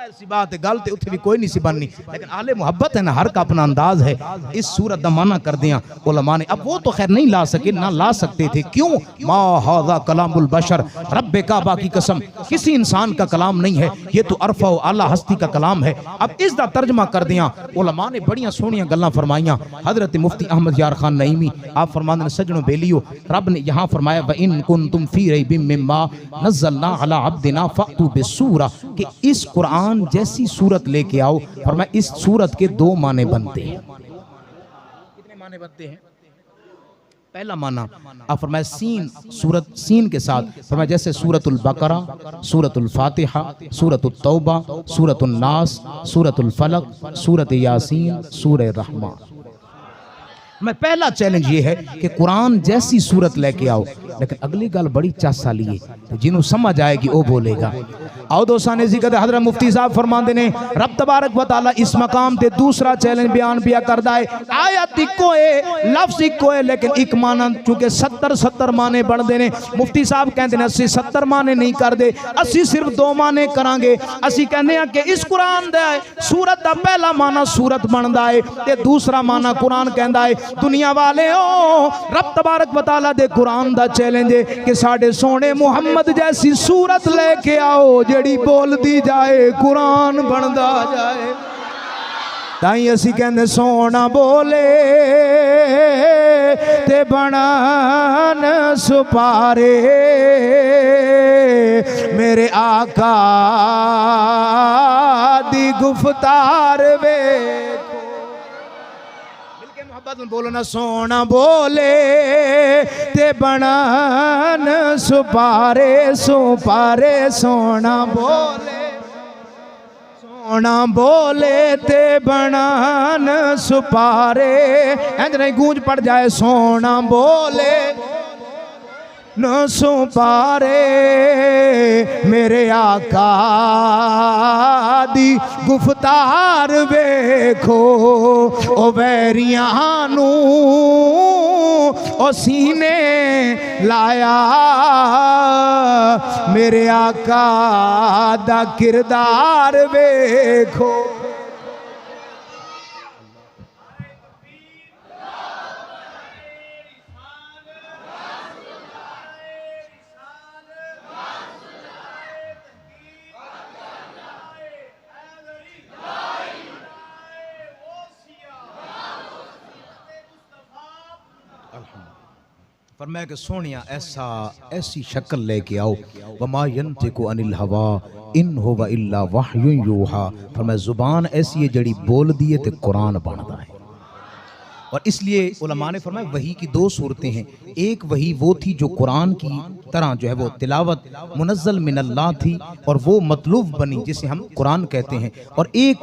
सी बात है, गल तो उत्थे भी कोई नहीं सी बननी, लेकिन आले मुहब्बत है ना, हर का अपना अंदाज है। इस सूरत दा माना कर दिया उलमा ने, अब वो तो खैर नहीं ला सके, ना ला सकते थे, क्यों, मा हाज़ा कलामुल बशर, रब्बे काबा की कसम किसी इंसान का कलाम नहीं है, ये तो अरफा व आला हस्ती का कलाम है। अब इसका तर्जमा कर दिया उलमा ने, बड़ियां सोहनियां गल्लां फरमाइयां। हजरत मुफ्ती अहमद यार खान नईमी आप फरमाते हैं, सजनों बेलियो, रब ने यहाँ फरमाया व इन कुंतुम फी रैबिम मिम्मा नज़्ज़लना अला अब्दिना फअतू बिसूरा, कि इस कुरान जैसी सूरत लेके आओ। और मैं इस सूरत के 2 माने बनते हैं। कितने माने बनते हैं? पहला माना आप फरमाया सीन, सूरत सीन के साथ, फरमाया जैसे सूरतुल बकरा, सूरतुल फातिहा, सूरतुल तौबा, सूरतुल नास, सूरतुल फलक, सूरत यासीन, सूरह रहमान। मैं पहला चैलेंज ये है कि कुरान जैसी सूरत लेके आओ, लेकिन अगली गल बड़ी चासा लिए, तो जिन्हों समझ आएगी वो बोलेगा। आओ दोस्तान जिक्र, हजरत मुफ्ती साहब फरमाते ने, रब तबारक व तआला इस मकाम ते दूसरा चैलेंज बयान पिया करदा है। आयत इको है, लफ्ज इको है, लेकिन एक माना चूंकि 70 माने बनते हैं। मुफ्ती साहब कहते हैं असि 70 माने नहीं करते, असि सिर्फ 2 माने करांगे। असि कहने हैं कि इस कुरान दा सूरत का पहला माना सूरत बनता है, ते दूसरा माना कुरान कहता है। दुनिया वाले हो, रब तबारक व तआला दे कुरान दा चैलेंज है कि साडे सोने मुहम्मद जैसी सूरत लेके आओ, जेड़ी बोलती जाए, कुरान बनता जाए। ताई असी कहने सोना बोले ते बनन सुपारे, मेरे आका दी गुफ्तार वे, बोलो ना, सोना बोले ते बनन सुपारे, सुपारे सोना बोले, सोना बोले ते बनन सुपारे। इंज नहीं गूंज पड़ जाए, सोना बोले न सुपारे, मेरे आका दी गुफ्तार वेखो, ओ वैरियां नू ओ सीने लाया, मेरे आका दा किरदार वेखो। फरमाया कि सोनिया ऐसा ऐसी शक्ल लेके आओ, वमा यंतिकु अनिल हवा इन हुवा इल्ला वहयुन यूहा। फरमाया जुबान ऐसी है जड़ी बोल दिए तो कुरान बनता है। और इसलिए उलमा ने फरमाया वही की दो सूरतें हैं, एक वही वो थी जो कुरान की तरह जो है वो तिलावत मुनज़्ज़ल मिनल्लाह थी और वो मतलूब बनी जिसे हम कुरान कहते हैं, और एक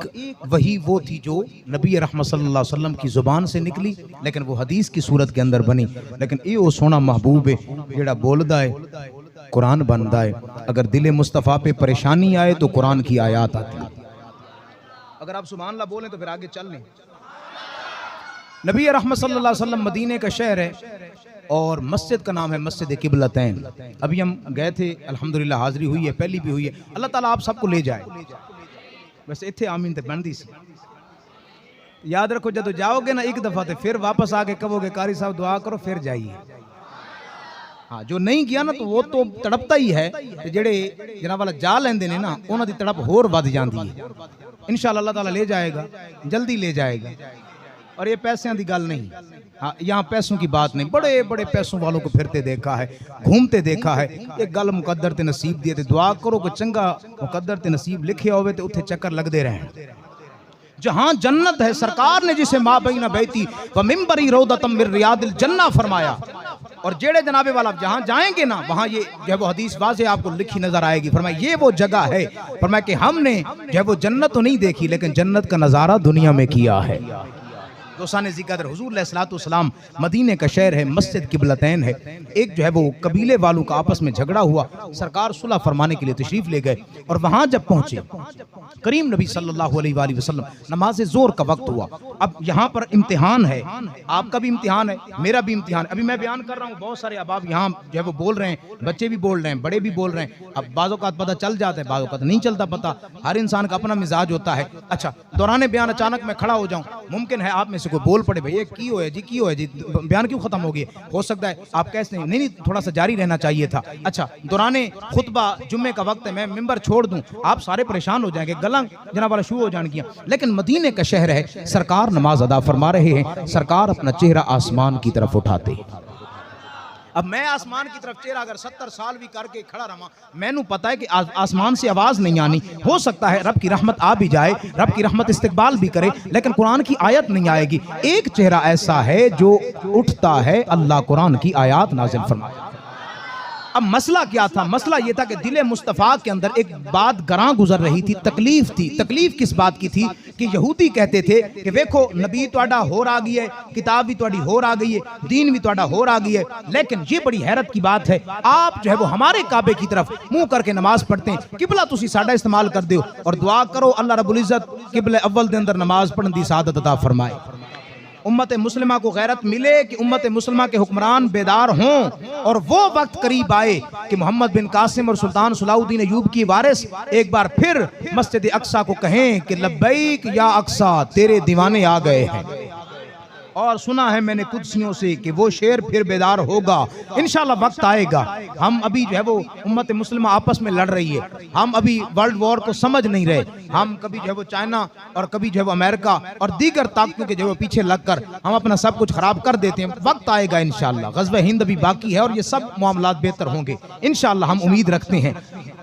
वही वो थी जो नबी रहमत सल्लल्लाहु अलैहि वसल्लम की ज़ुबान से निकली लेकिन वो हदीस की सूरत के अंदर बनी। लेकिन ये वो सोना महबूब है जेड़ा बोलदा है कुरान बनदा है। अगर दिल मुस्तफ़ा पे परेशानी आए तो कुरान की आयत आती है। अगर आप सुभान अल्लाह बोलें तो फिर आगे चल लें। नबी रहमत सल्लल्लाहु अलैहि वसल्लम मदीने का शहर है और मस्जिद का नाम है मस्जिद किबलतैन। अभी हम गए थे, अल्हम्दुलिल्लाह हाज़री हुई है, पहली भी हुई है। अल्लाह ताला आप सबको ले जाए। वैसे इत्थे आमीन ते बनदी सी। याद रखो जब जाओगे ना एक दफ़ा तो फिर वापस आके कहोगे कारी साहब दुआ करो फिर जाइए। हाँ, जो नहीं किया ना तो वो तो तड़पता ही है, जेड़े जनाब वाला जा लेंदे ने ना उन्हां दी तड़प होर वध जांदी है। इंशाअल्लाह अल्लाह ताला ले जाएगा, जल्दी ले जाएगा। और ये पैसों की गल नहीं, हाँ यहाँ पैसों की बात नहीं। बड़े बड़े पैसों वालों को फिरते देखा है, घूमते देखा है। एक गल मुकद्दर ते नसीब दिए ते दुआ करो कोई चंगा मुकद्दर ते नसीब लिखे होवे ते उत्थे चक्कर लगते रहें। जहाँ जन्नत है सरकार ने जिसे माँ बई ना बैती व मिंबरी रौदतम मिन रियादिल जन्ना फरमाया। और जेड़े जनाबे वाला जहाँ जाएंगे ना वहाँ ये जो है वो हदीस वाज़े आपको लिखी नजर आएगी। फरमाया ये वो जगह है, फरमाया कि हमने जो है वो जन्नत तो नहीं देखी लेकिन जन्नत का नज़ारा दुनिया में किया है। दोस्तान ज़िक्र हुज़ूर अलैहिस्सलाम मदीने का शहर है, मस्जिद किबलतैन है। एक जो है वो कबीले वालों का आपस में झगड़ा हुआ, सरकार सुलह फरमाने के लिए तशरीफ ले गए और वहाँ जब पहुँचे करीम नबी सल्लल्लाहु अलैहि वसल्लम नमाज ज़ोर का वक्त हुआ। अब यहाँ पर इम्तिहान है, आपका भी इम्तिहान है, मेरा भी इम्तिहान है। अभी मैं बयान कर रहा हूँ, बहुत सारे अहबाब यहाँ जो है वो बोल रहे हैं, बच्चे भी बोल रहे हैं, बड़े भी बोल रहे हैं। अब बाज़ों का पता चल जाता है, बाज़ों का नहीं चलता पता। हर इंसान का अपना मिजाज होता है। अच्छा, दौरान बयान अचानक मैं खड़ा हो जाऊँ, मुमकिन है आप में से कोई बोल पड़े भैया की हो जी, की हो जी, बयान क्यों खत्म हो गया। हो सकता है आप कैसे नहीं, थोड़ा सा जारी रहना चाहिए था। अच्छा, दौराने खुतबा जुम्मे का वक्त है, मैं मिंबर छोड़ दूं आप सारे परेशान हो जाएंगे, गला जनाब वाला शुरू हो जाएंगी। लेकिन मदीने का शहर है, सरकार नमाज अदा फरमा रहे हैं, सरकार अपना चेहरा आसमान की तरफ उठाते। अब मैं आसमान की तरफ चेहरा अगर 70 साल भी करके खड़ा रहा, मैनू पता है कि आसमान से आवाज नहीं आनी। हो सकता है रब की रहमत आ भी जाए, रब की रहमत इस्तिकबाल भी करे, लेकिन कुरान की आयत नहीं आएगी। एक चेहरा ऐसा है जो उठता है, अल्लाह कुरान की आयत नाज़िल फरमाए। अब मसला क्या था? मसला यह था कि दिले मुस्तफ़ा के अंदर एक बात गरां गुजर रही थी, तकलीफ थी। तकलीफ किस बात की थी कि यहूदी कहते थे कि देखो नबी तुहाडा होर आ गई है, किताब भी तुहाडी होर आ गई है, दीन भी तुहाडा होर आ गई है, लेकिन ये बड़ी हैरत की बात है आप जो है वो हमारे काबे की तरफ मुंह करके नमाज पढ़ते हैं, किबला तुसी साडा इस्तेमाल कर दो और दुआ करो अल्लाह रब्बुल इज्जत किबले अव्वल दे अंदर नमाज पढ़ने की सादत अता फरमाए। उम्मत मुस्लिमा को गैरत मिले कि उम्मत मुस्लिमा के हुक्मरान बेदार हों और वो वक्त करीब आए कि मोहम्मद बिन कासिम और सुल्तान सलाहुद्दीन अय्यूब की वारिस एक बार फिर मस्जिद अक्सा को कहें कि लब्बैक या अक्सा, तेरे दीवाने आ गए हैं। और सुना है मैंने कुदसियों से कि वो शेर फिर बेदार होगा, इंशाल्लाह वक्त आएगा। हम अभी जो है वो उम्मत मुस्लिमा आपस में लड़ रही है, हम अभी वर्ल्ड वॉर को समझ नहीं रहे, हम कभी जो है वो चाइना और कभी जो है वो अमेरिका और दीगर ताकतों के जो है पीछे लगकर हम अपना सब कुछ खराब कर देते हैं। वक्त आएगा इंशाल्लाह, ग़ज़वा हिंद अभी बाकी है और ये सब मामलात बेहतर होंगे इंशाल्लाह, हम उम्मीद रखते हैं।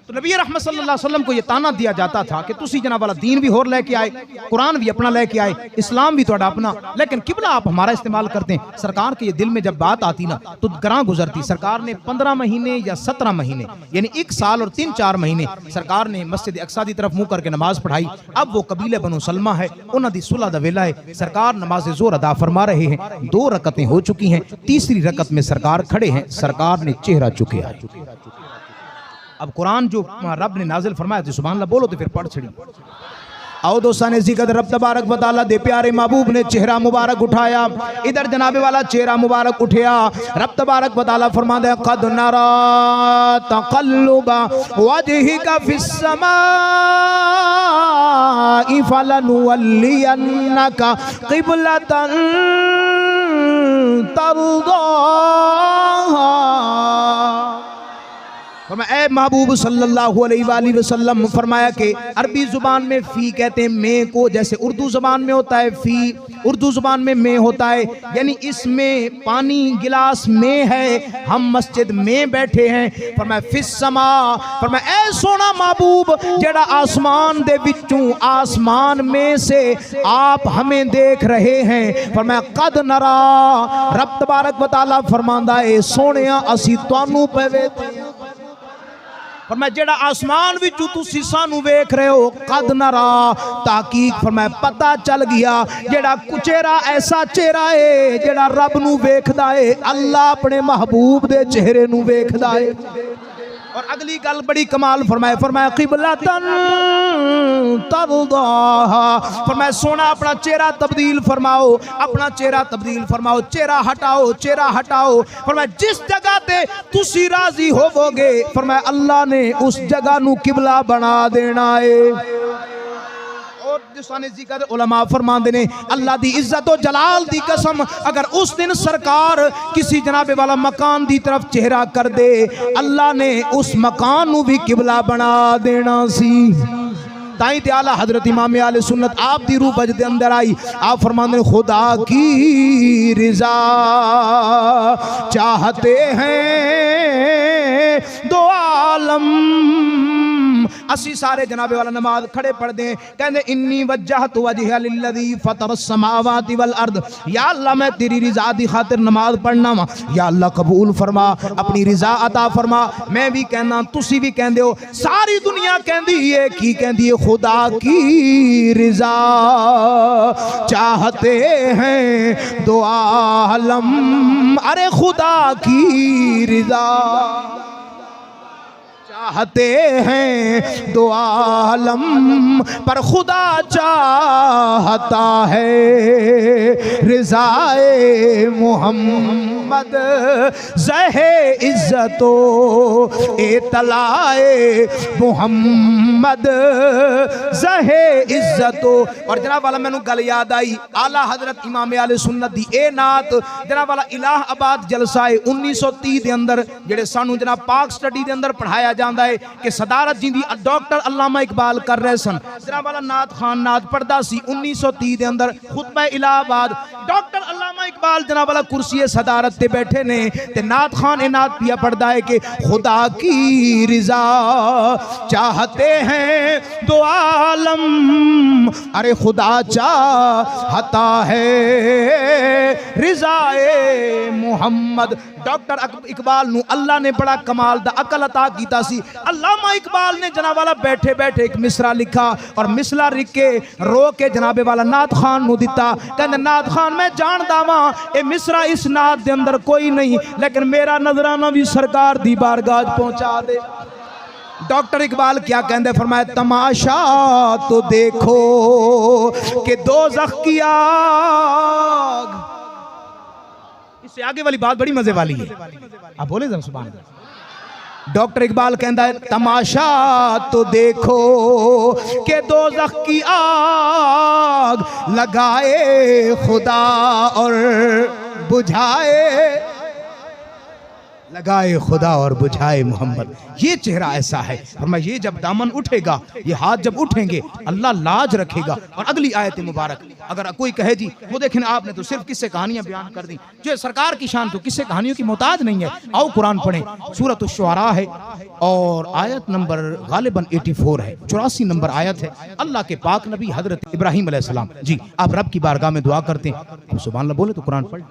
तो नबी रहमत सल्लल्लाहु अलैहि वसल्लम को ये ताना दिया जाता था कि तुसी जनाब वाला दीन भी होर लेके आए, कुरान भी अपना लेके आए, इस्लाम भी थोड़ा अपना, लेकिन किबला आप हमारा इस्तेमाल करते हैं। सरकार के ये दिल में जब बात आती ना तो गरां गुजरती। सरकार ने 15 महीने या 17 महीने यानी 1 साल और 3-4 महीने सरकार ने मस्जिद अक्सा की तरफ मुंह करके नमाज पढ़ाई। अब वो कबीले बनो सलमा है, उन्हों दी सुलह दा वेला है, सरकार नमाज जोर अदा फरमा रहे हैं। 2 रकतें हो चुकी हैं, तीसरी रकत में सरकार खड़े हैं, सरकार ने चेहरा चुके। अब कुरान जो रब ने नाजिल फरमाया तो सुभान अल्लाह बोलो तो फिर पढ़ छड़ी। आओ दोस्तान ज़िक्र, रब तबारक व तआला दे प्यारे महबूब ने चेहरा मुबारक उठाया। इधर जनाबे वाला चेहरा मुबारक उठया, रब तबारक व तआला फरमाते हैं क़द नरा तक़ल्लुबा वजहिका फिस समाई फलनुवल्लियन्नका क़िबलतन तर्दाहा। फरमाया ए महबूब सल्लल्लाहु अलैहि वसल्लम, फरमाया कि अरबी जुबान में फ़ी कहते हैं मे को, जैसे उर्दू जुबान में होता है फ़ी, उर्दू जुबान में मे होता है, यानी इसमें पानी गिलास में है, हम मस्जिद में बैठे हैं। फरमाया फिस्समा, फरमाया ए सोना महबूब जेड़ा आसमान दे विचों, आसमान में से आप हमें देख रहे हैं। फरमाया कद नरा, रब तबारक व तआला फरमांदा है सोनिया असी तुहानू पे वेखदे हां। फरमाया जेड़ा आसमान विचों तुसी सानू वेख रहे हो, कद नरा ताकीक, फरमाया पता चल गया जेड़ा चेहरा ऐसा चेहरा है जेड़ा रब नू वेखदा है, अल्लाह अपने महबूब दे चेहरे नू वेखदा है। और अगली गल बड़ी कमाल फरमाया, फरमाया क़िबलतन तरदाहा, फरमाया सोना अपना चेहरा तब्दील फरमाओ, अपना चेहरा तब्दील फरमाओ, चेहरा हटाओ, चेहरा हटाओ। फरमाया जिस जगह ते तुसी राजी होवोगे, फरमाया अल्लाह ने उस जगह नू किबला बना देना है। और जिसाने जिक्र उलमा फरमांदे ने अल्लाह दी इज्जत और जलाल दी कसम, अगर उस दिन सरकार किसी जनाबे वाला मकान दी तरफ चेहरा कर दे, अल्लाह ने उस मकान नू भी किबला बना देना सी। ताई ते आला हजरत इमाम आले सुन्नत आप दी रूह बज दे अंदर आई, आप फरमांदे खुदा की रिजा चाहते हैं दो आलम। असी सारे जनाबे वाला नमाज खड़े पढ़ते हैं, कहते इन्नी वज्जहतु वजहिया लिल्लज़ी फतरस समावाति वल अर्द, या अल्लाह मैं तेरी रिजा दी खातिर नमाज पढ़ना वा, या अल्लाह कबूल फरमा, अपनी रिजा अता फरमा। मैं भी कहना, तुसी भी कहंदे हो, सारी दुनिया कहंदी है, की कहंदी है खुदा की रिजा चाहते हैं दो आलम, अरे खुदा की रिजा चाहते हैं दो आलम, पर खुदा चाहता है रिज़ाए मोहम्मद ज़हे इज़्ज़तो एतलाए मोहम्मद ज़हे इज़्ज़तो। और जनाब वाला मैनू गल याद आई, आला हजरत इमाम आले सुन्नत दी ए नात जनाब वाला इलाहाबाद जलसा 1930 के अंदर जेड़े सानू जनाब पाक स्टडी के अंदर पढ़ाया जाता है कि सदारत जिंदी डॉक्टर अल्लामा इकबाल कर रहे सन। जनाब वाला नात खान नात पढ़दा सी 1930 के अंदर खुतबा इलाहाबाद, डॉक्टर अल्लामा इकबाल जनाब वाला कुर्सी सदारत ते बैठे ने, ते नात खान ए नात पिया पढ़दा है कि खुदा की रिजा चाहते हैं दो आलम, अरे खुदा चाहता है रिजाए मोहम्मद। डॉक्टर इकबाल नू अल्लाह ने बड़ा कमाल दा अकल अता कीता सी। अल्लामा इकबाल ने जनाब वाला बैठे बैठे एक मिसरा लिखा, और मिसरा लिख के रो के जनाबे वाला नात खान नू दिता। कहंदे नात खान मैं जानदा वां ए मिसरा इस नात दे अंदर कोई नहीं, लेकिन मेरा नजराना भी सरकार दी बारगाह पहुंचा दे। डॉक्टर इकबाल क्या कहते, फरमाया तमाशा तो देखो कि दोज़ख की आग। इससे आगे वाली बात बड़ी मजे वाली है, आप बोले जरा सुभान अल्लाह। डॉक्टर इकबाल कहता है तमाशा तो देखो कि दोज़ख की आग लगाए खुदा और बुझाए, लगाए खुदा और बुझाए मोहम्मद। ये चेहरा ऐसा है, फरमाया ये जब दामन उठेगा, ये हाथ जब उठेंगे, अल्लाह लाज रखेगा। और अगली आयत मुबारक, अगर कोई कहे जी वो देखें आपने तो सिर्फ किस्से कहानियां बयान कर दी, जो सरकार की शान तो किस्से कहानियों की मोहताज नहीं है। आओ कुरान पढ़ें, सूरत अश-शुअरा है और आयत नंबर गालिबन 84 है, 84 नंबर आयत है। अल्लाह के पाक नबी हजरत इब्राहिम अलैहिस्सलाम जी, आप रब की बारगाह में दुआ करते हैं, सुभान अल्लाह बोले तो कुरान पढ़।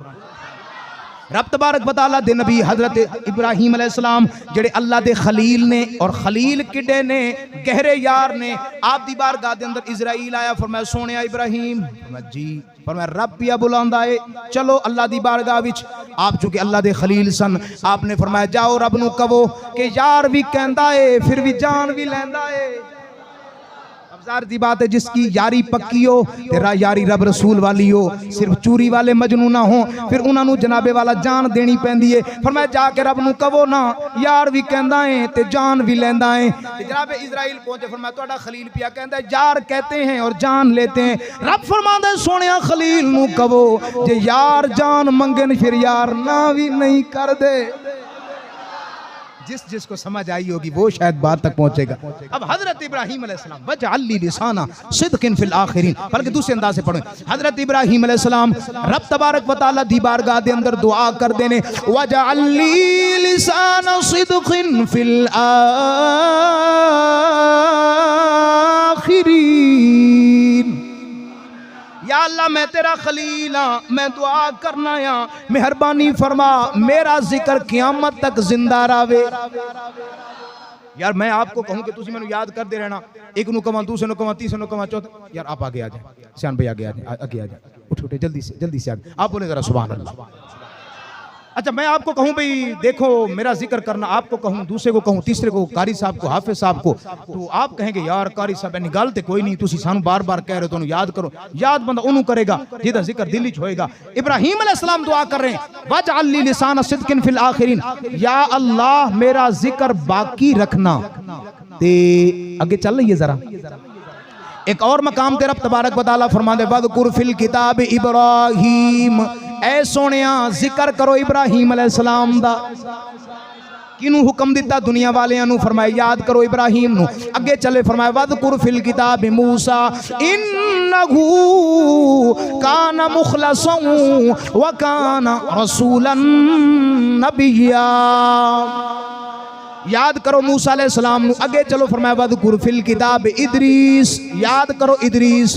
रब तबारक व तआला दे नबी हजरत इब्राहिम अलैहिस्सलाम जेड़े अल्लाह दे खलील ने, और खलील किडे ने, गहरे यार ने। आप दी बारगाह दे अंदर इजराइल आया, फरमाया सोने इब्राहिम, फरमाया जी, फरमाया रब पिया बुलांदा है, चलो अल्लाह दी बारगाह विच। आप चूंकि अल्लाह दे खलील सन, आपने फरमाया जाओ रब नू कहो कि यार भी कहंदा है फिर भी जान भी लैंदा है। ज़ाहिर सी बात है, जिसकी यारी पक्की हो, तेरा यारी रब रसूल वाली हो, सिर्फ चूरी वाले मजनू ना हो, फिर उन्होंने जनाबे वाला जान देनी पैंदी है। फरमाया जाके रब नू कहो ना यार भी कहंदा है ते जान भी लैंदा है। जनाबे इजराइल पहुंचे, फरमाया तुहाडा खलील पिया कहंदा है यार कहते हैं और जान लेते हैं। रब फरमांदा है सोनिया खलील नू कहो जे यार जान मंगन फिर यार ना भी नहीं कर दे। जिस जिसको समझ आई होगी वो शायद बात तक पहुंचेगा। अब हजरत इब्राहीम अलैहिस्सलाम वजअल्ली लिसाना सिद्किन फिल आखिरीन, बल्कि दूसरे अंदाज से पढ़ो। हजरत इब्राहीम अलैहिस्सलाम रब तबारक व तआला दी बारगाह दे अंदर दुआ कर देने वजअल्ली लिसाना सिद्किन फिल आखिरीन। या अल्लाह मैं तेरा खलील हाँ, मैं दुआ करना या मेहरबानी फरमा मेरा जिक्र क़यामत तक जिंदा रहे। यार मैं आपको कहूं कि तुसी मैंने याद कर दे रहना, एक नु कमा, दूसरे नु कमा, तीसरे नु कमा, चौथा। यार आप आगे आ जाए, श्यान भाई आगे आ जाए, आगे आ जाए, उठ उठे जल्दी से आगे। आप बोले जरा सुभान अल्लाह। अच्छा मैं आपको कहूं भाई देखो मेरा जिक्र करना, आपको कहूं, दूसरे को कहूं, तीसरे को, कारी साहब को, हाफिज साहब को, तो आप कहेंगे यार कारी साहब इन्नी गल ते कोई नहीं, तुसी सानू बार बार कह रहे हो, तो याद करो। याद बंदा उन्होंने करेगा जिहदा जिक्र दिल विच होएगा। इब्राहीम अलैहिस्सलाम दुआ कर रहे हैं वजअल्ली लिसाना सिद्किन फिल आखिरीन, या अल्लाह मेरा जिक्र बाकी रखना। ते आगे चल रही है जरा, एक और मकाम ते रब तबारक व तआला फरमांदे वज़कुर फिल किताब इब्राहीम, ऐ सोनिया जिक्र करो इब्राहीम अलैहिस्सलाम दा। किनू हुक्म दिता? दुनिया वालियां नू। फरमाया याद करो इब्राहीम नू। अगे चले फरमाया वज़कुर फिल किताब मूसा इन्नहू काना मुखलसन व काना रसूलन नबिय्या। याद करो मूसा अलैहिस्सलाम नू। अगे चलो फरमाया वज़कुर फिल किताब इदरीस, याद करो इदरीस।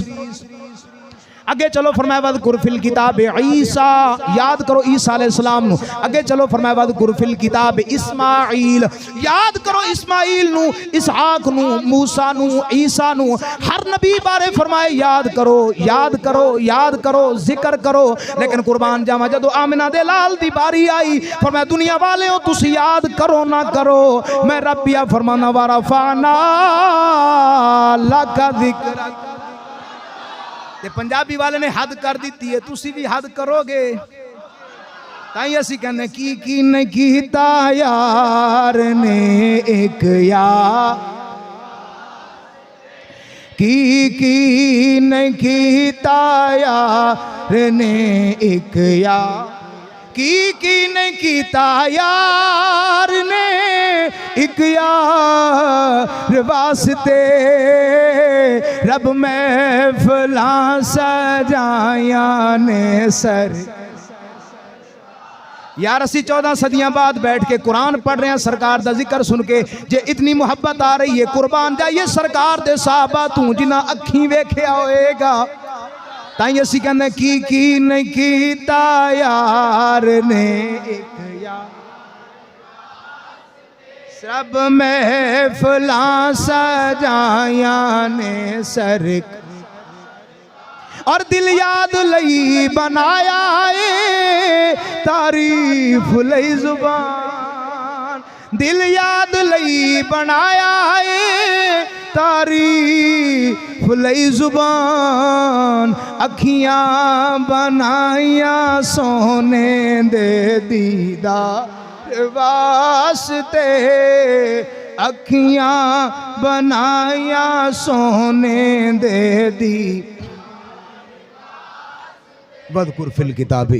अगे चलो फरमाया वज़कुर फिल किताब ईसा, याद करो ईसा अलैहिस्सलाम नू। अगे चलो फरमाया वज़कुर फिल किताब इस्माईल, याद करो इस्माईल नू, इसहाक नू, मूसा नू, ईसा नू। हर नबी बारे फरमाए याद करो, याद करो, याद करो, जिक्र करो। लेकिन कुर्बान जावा जदो आमिना दे लाल दी बारी आई फरमाया दुनिया वाले हो तुसी याद करो ना करो, मैं रब्बिया फरमाना वरफाना लका ज़िक्रक। ते पंजाबी वाले ने हद कर दी है, तुसी भी हद करोगे। ताई असी कहने की नहीं कीता यार ने एक यार, की नहीं कीता यार ने एक यार, की नहीं कीता यार ने एक यार वास्ते रब महफिला सजाया ने सर। यार असी 14 सदियां बाद बैठ के कुरान पढ़ रहे हैं, सरकार दा जिक्र सुन के जे इतनी मुहब्बत आ रही है, कुर्बान जाइए सरकार दे साहबा तू जिन्हां अखीं वेख्या होएगा। ताई असी कहने की नहीं कीता यार ने एक यार, सब महफिला सजाया ने सर। और दिल याद लई बनाया है तारीफ लई जुबान, दिल याद लई बनाया है तारीफ लई जुबान। अखियां बनाया सोने दे दीदार वास्ते, अखियां बनाया सोने दे दी। वज़कुर फिल किताबी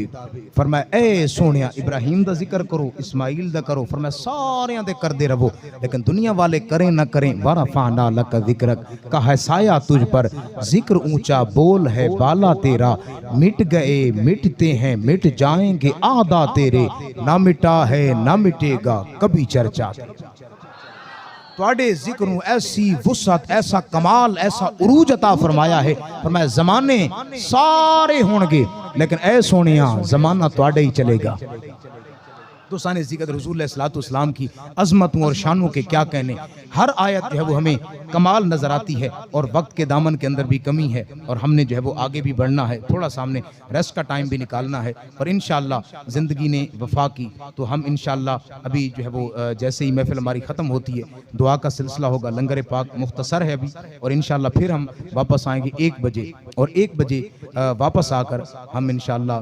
फरमाया ए सोनिया इब्राहीम दा जिक्र करो, इस्माइल दा करो। फरमाया सारियां दे करदे रहो, लेकिन दुनिया वाले करें ना करें वरफ़अना लका ज़िक्रक, कहा साया तुझ पर जिक्र ऊंचा बोल है बाला तेरा। मिट गए मिटते हैं मिट जाएंगे आदा तेरे, ना मिटा है ना मिटेगा कभी चर्चा। तुहाडे जिक्र नूं ऐसी वुसअत, ऐसा कमाल, ऐसा उरूज अता फरमाया है। फरमाया ज़माने सारे होंगे लेकिन ऐ सोनिया ज़माना तुहाडे ही चलेगा। तो साने जिक्र हुज़ूर अलैहिस्सलाम की अज़मतों और शानों के क्या कहने। हर आयत जो है वो हमें कमाल नज़र आती है और वक्त के दामन के अंदर भी कमी है और हमने जो है वो आगे भी बढ़ना है, थोड़ा सा हमने रेस्ट का टाइम भी निकालना है। पर इंशाअल्लाह ज़िंदगी ने वफा की तो हम इंशाअल्लाह अभी जो है वो जैसे ही महफिल हमारी ख़त्म होती है दुआ का सिलसिला होगा, लंगर पाक मुख्तसर है अभी, और इंशाअल्लाह फिर हम वापस आएंगे 1 बजे, और 1 बजे वापस आकर हम इंशाअल्लाह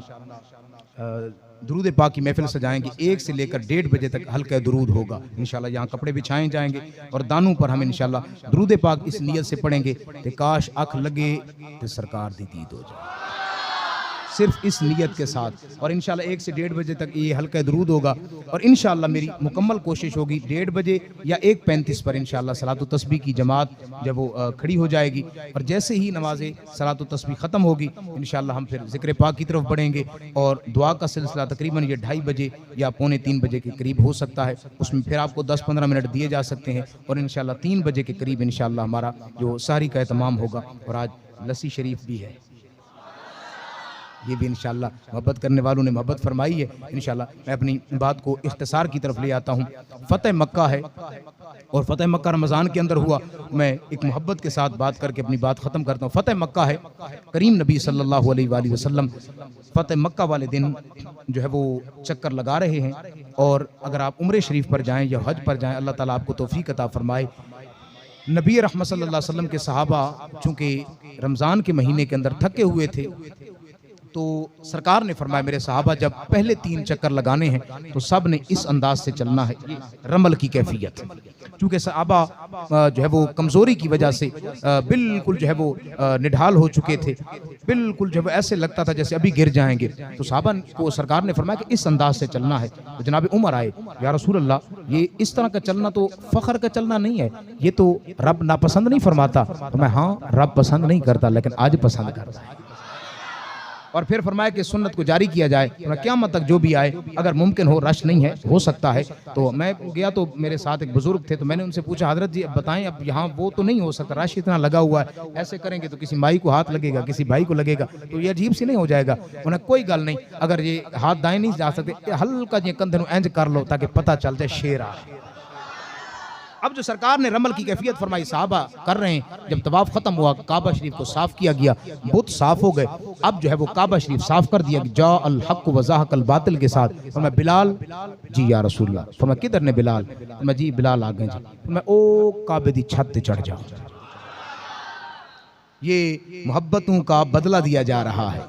दुरूद पाक की महफिल सजाएंगे। 1 से लेकर 1:30 बजे तक हल्का दुरूद होगा इंशाल्लाह। यहाँ कपड़े बिछाए जाएंगे और दानों पर हम इंशाल्लाह दुरूद पाक इस नियत से पढ़ेंगे कि काश अख लगे तो सरकार दी दीद हो जाए। सिर्फ इस नीयत के साथ। और इंशाल्लाह 1 से 1:30 बजे तक ये हल्का दरूद होगा और इंशाल्लाह मेरी मुकम्मल कोशिश होगी 1:30 बजे या 1:35 पर इंशाल्लाह सलातो तस्बीह की जमात जब वो खड़ी हो जाएगी और जैसे ही नमाज सलातो तस्बीह ख़त्म होगी इंशाल्लाह हम फिर ज़िक्र पाक की तरफ बढ़ेंगे और दुआ का सिलसिला तकरीबन ये 2:30 बजे या 2:45 बजे के करीब हो सकता है। उसमें फिर आपको 10-15 मिनट दिए जा सकते हैं और इंशाल्लाह 3 बजे के करीब इंशाल्लाह हमारा जो सहरी का एहतमाम होगा। और आज लस्सी शरीफ भी है, ये भी इंशाल्लाह मोहब्बत करने वालों ने मोहब्बत फरमाई है। इंशाल्लाह मैं अपनी बात को इख्तिसार की तरफ ले आता हूँ। फ़तेह मक्का है और फ़तेह मक्का रमज़ान के अंदर हुआ। मैं एक मोहब्बत के साथ बात करके अपनी बात ख़त्म करता हूँ। फ़तेह मक्का है, करीम नबी सल्लल्लाहु अलैहि वसल्लम फ़तेह मक्का वाले दिन जो है वो चक्कर लगा रहे हैं। और अगर आप उम्रे शरीफ पर जाएँ या हज पर जाएँ, अल्लाह ताला आपको तौफ़ीक़ अता फरमाए। नबी रहमत सल्लल्लाहु अलैहि वसल्लम के सहाबा चूँकि रमज़ान के महीने के अंदर थके हुए थे तो सरकार ने फरमाया मेरे सहाबा जब पहले 3 चक्कर लगाने हैं तो सब ने इस अंदाज से चलना है। ये रमल की कैफियत, चूँकि सहाबा जो है वो कमज़ोरी की वजह से बिल्कुल जो है वो निढाल हो चुके थे, बिल्कुल जो है ऐसे लगता था जैसे अभी गिर जाएंगे। तो सहाबा को सरकार ने फरमाया कि इस अंदाज से चलना है। तो जनाब उमर आए, या रसूल अल्लाह, ये इस तरह का चलना तो फ़ख्र का चलना नहीं है, ये तो रब नापसंद नहीं फरमाता। तो मैं हाँ, रब पसंद नहीं करता लेकिन आज पसंद करता है। और फिर फरमाया कि सुन्नत को जारी किया जाए, क़यामत तक जो भी आए, अगर मुमकिन हो, रश नहीं है, हो सकता है। तो मैं गया तो मेरे साथ एक बुजुर्ग थे, तो मैंने उनसे पूछा हजरत जी अब बताएं, अब यहाँ वो तो नहीं हो सकता, रश इतना लगा हुआ है, ऐसे करेंगे तो किसी माई को हाथ लगेगा, किसी भाई को लगेगा, तो ये अजीब सी नहीं हो जाएगा। उन्हें कोई गल नहीं, अगर ये हाथ दाएं नहीं जा सकते, हल्का जी कंधे इंज कर लो ताकि पता चल जाए शेर आ। अब जो सरकार ने रमल की कैफियत फरमाई, साहबा कर रहे हैं। जब तवाफ खत्म हुआ, काबा शरीफ को साफ किया गया, बुत साफ हो गए। अब जो है वो काबा शरीफ साफ कर दिया, जा अल हक व ज़हक़ल बातिल के साथ। फरमाया बिलाल जी या रसूलल्लाह। फरमाया किधर ने बिलाल? मैं जी बिलाल आ गए जी। मैं ओ काबे दी छत पे चढ़ जाओ। ये मोहब्बतों का बदला दिया जा रहा है,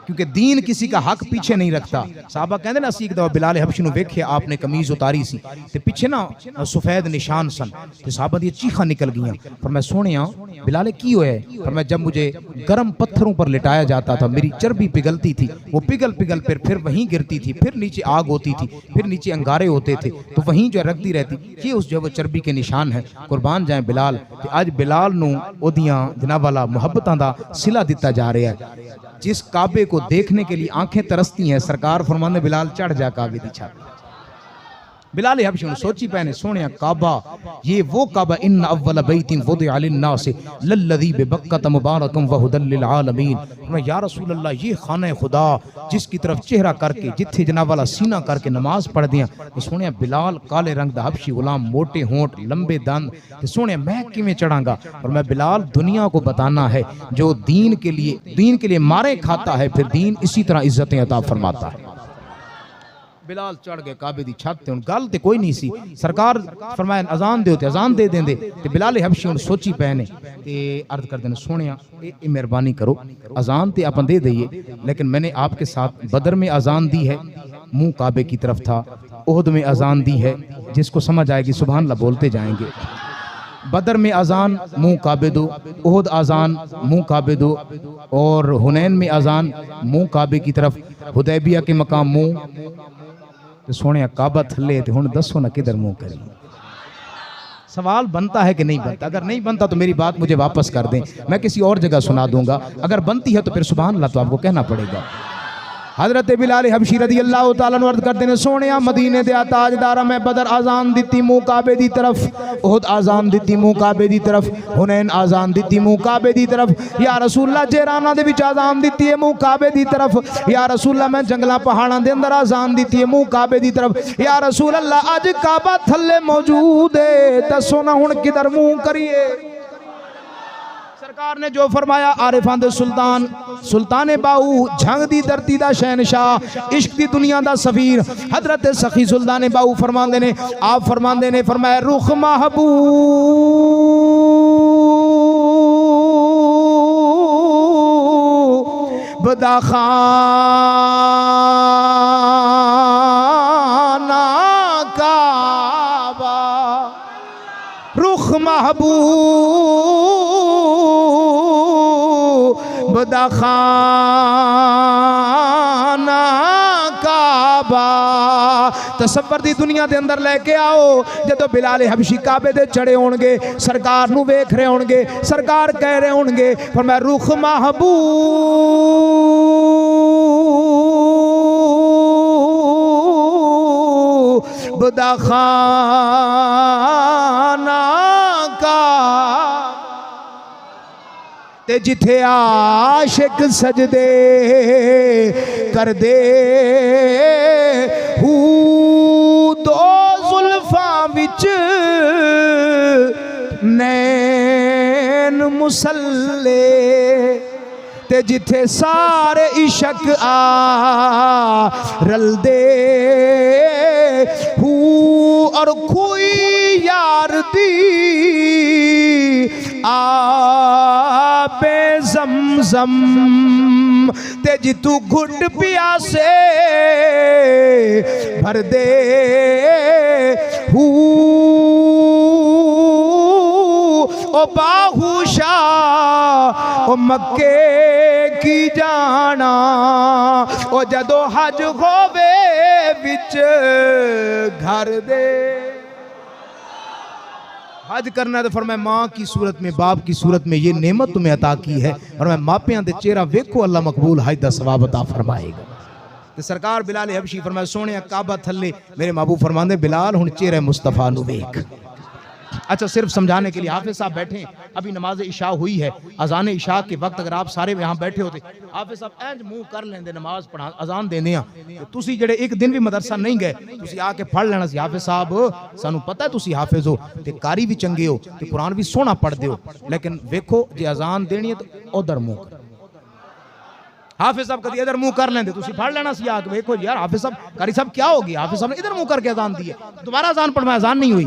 क्योंकि दीन किसी का हक पीछे नहीं रखता। साहबा कहते ना, असी एक दफा बिलाल हबशी नूं वेख्या, आपने कमीज उतारी सी ते पीछे ना सफेद निशान सन, ते साहबा दी चीखा निकल गईयां। पर मैं सोनिया बिलाल की होया? पर मैं जब मुझे गर्म पत्थरों पर लिटाया जाता था, मेरी चर्बी पिघलती थी, वो पिघल पिघल फिर वहीं गिरती थी, फिर नीचे आग होती थी, फिर नीचे अंगारे होते थे, तो वहीं जो रखती रहती, ये उस जो वो चर्बी के निशान है। कुर्बान जाए बिलाल, आज बिलाल नूं ओदियां जनाब वाला मुहब्बतां दा सिला दिता जा रहा है। जिस काबे को देखने के लिए आंखें तरसती हैं, सरकार फरमाने बिलाल चढ़ जा काबे दी छत। बिलाल हबशी सोची पैने सोने काबा, ये वो काबा, इन अव्वल बैतिन वुदिअ लिन्नास लल्लज़ी बिबक्कत मुबारकम व हुदल लिल आलमीन। या रसूल अल्लाह, ये खाना खुदा जिसकी तरफ चेहरा करके, जिथे जनाब वाला सीना करके नमाज पढ़ दिया। तो सोने बिलाल काले रंग दा हबशी गुलाम, मोटे होंठ, लंबे दंद, तो सोने मैं किवें चढ़ांगा? और मैं बिलाल दुनिया को बताना है, जो दीन के लिए मारे खाता है, फिर दीन इसी तरह इज्जतें अता फरमाता है। बिलाल चढ़ गए काबे दी छत ते, गल ते कोई नहीं सी। सरकार फरमाया अजान दे, अजान दे देंदे ते बिलाल हबशी हुण सोची पै ने ते अर्ज करदे ने, सोनिया ए मेहरबानी करो, अजान ते आपां दे दईए, लेकिन मैंने आपके साथ बदर में अजान दी है, मुंह काबे की तरफ था, ओहद में अजान दी है, जिसको समझ आएगी सुभान अल्लाह बोलते जाएंगे। बदर में अजान मुंह काबे दो, ओहद अजान मुंह काबे दो, और हुनैन में अजान मुंह काबे की तरफ, हुदैबिया के मकाम मुंह। तो सोने काबा थले, तो हुण दसो ना किधर मुंह करी? सवाल बनता है कि नहीं बनता? अगर नहीं बनता तो मेरी बात मुझे वापस कर दें, मैं किसी और जगह सुना दूंगा। अगर बनती है तो फिर सुभान अल्लाह तो आपको कहना पड़ेगा। हजरत बिलाल हबशी रदी अल्लाह तआला अन्हु अर्ज करते हैं, सोने मदीने दे ताजदारा, मैं बदर आजान दिती मुंह काबे दी तरफ, उहद आजान दिती मुंह काबे दी तरफ, हुनैन आजान दिती मुंह काबे दी तरफ। या रसूलल्लाह जेराना दे विच आजान दिती है मुंह काबे दी तरफ। या रसूलल्लाह मैं जंगला पहाड़ां दे अंदर आजान दिती है मुंह काबे दी तरफ। या रसूलल्लाह अज काबा थल्ले मौजूद है, दसो ना हुण किधर मुंह करिए? सरकार ने जो फरमाया, आरिफां दे सुल्तान, सुल्ताने बाहू, झंग दी धरती दा शहनशाह, इश्क दी दुनिया दा सफीर, हजरत सखी सुल्ताने बाहू फरमांदे ने, आप फरमांदे ने, फरमाया रुख महबूब दा खाना काबा, रुख महबूब दा खाना तसव्वुर दी दुनिया दे अंदर लेके आओ। जदों बिलाल हबशी काबे दे चढ़े होणगे, सरकार नू वेख रहे होणगे, सरकार कह रहे होणगे फरमाया रुख महबूब दा खाना का ते जिथे आशिक सजदे कर दे हू दो जुल्फा विच नैन मुसल्ले ते जिथे सारे इशक आ रल दे हू और कोई यार दी आबे ज़मज़म ते जितू घुट प्यासे भर दे हू ओ बाहुशा ओ मक्के की जाना ओ जदो हज होवे विच घर दे। हज करना तो फरमाया माँ की सूरत में, बाप की सूरत में ये नेमत तुम्हें अता की है और मैं मापियां दे चेहरा वेखो अल्लाह मकबूल हज दा सवाब अता फरमाएगा। तो सरकार बिलाल हबशी फरमाया सोने काबा थल्ले मेरे महबूब फरमांदे बिलाल हुण चेहरे मुस्तफा नु वेख। अच्छा सिर्फ समझाने के लिए हाफिज साहब बैठे, अभी नमाज इशा हुई है, अजान इशा के वक्त अगर आप सारे यहाँ बैठे होते हाफिज साहब इंज मुंह कर लेंदे नमाज पढ़ा अजान देने तुसी जेड़े एक दिन भी मदरसा नहीं गए तुसी आके पढ़ लेना सी। हाफिज साहब सानू पता है तुसी हाफिज हो ते कारी भी चंगे हो ते कुरान भी सोहना पढ़दे हो, लेकिन वेखो जे अजान देनी है तो उधर मुंह कर। हाफिज साहब कभी इधर मुंह कर लेंदे तुसी पढ़ लेना सी आके देखो यार हाफिज साहब कारी साहब क्या हो गया, हाफिज साहब ने इधर मुंह करके अजान दी है, दोबारा अजान पढ़वाएं, अजान नहीं हुई।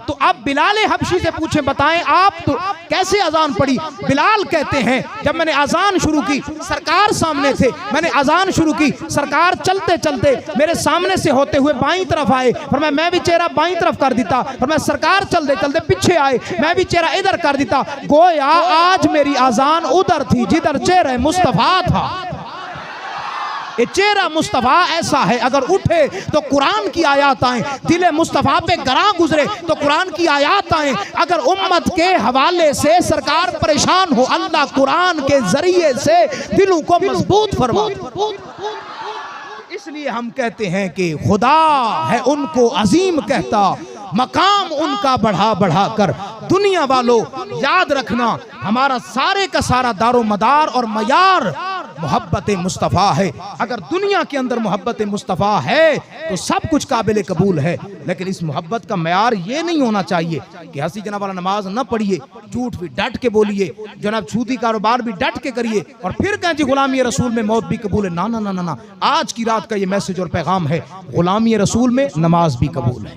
तो अब बिलाल हबशी से पूछे बताएं आप तो कैसे अजान पढ़ी। बिलाल कहते हैं जब मैंने अजान शुरू की सरकार सामने थे, मैंने अजान शुरू की सरकार चलते चलते मेरे सामने से होते हुए बाईं तरफ आए और मैं भी चेहरा बाईं तरफ कर देता और मैं सरकार चलते चलते पीछे आए मैं भी चेहरा इधर कर देता, गोया आज मेरी अजान उधर थी जिधर चेहरा मुस्तफा था। ये चेहरा मुस्तफ़ा ऐसा है अगर उठे तो कुरान की आयत आए, दिले मुस्तफ़ा पे गरा गुजरे तो कुरान की आयत आए। अगर उम्मत के हवाले से सरकार परेशान हो अल्लाह कुरान के जरिए से दिलों को मजबूत फरमा। इसलिए हम कहते हैं कि खुदा है उनको अजीम कहता, मकाम उनका बढ़ा बढ़ा कर। दुनिया वालों याद रखना हमारा सारे का सारा दारो मदार और मयार मोहब्बत मुस्तफ़ा है। अगर दुनिया के अंदर मोहब्बत मुस्तफ़ा है तो सब कुछ काबिल कबूल है, लेकिन इस मोहब्बत का मयार ये नहीं होना चाहिए कि हंसी जना वाला नमाज न पढ़िए, झूठ भी डट के बोलिए, जनाब छूती कारोबार भी डट के करिए और फिर कहें जी गुलामी रसूल में मौत भी कबूल है। ना ना ना ना ना, आज की रात का ये मैसेज और पैगाम है, गुलामी रसूल में नमाज भी कबूल है,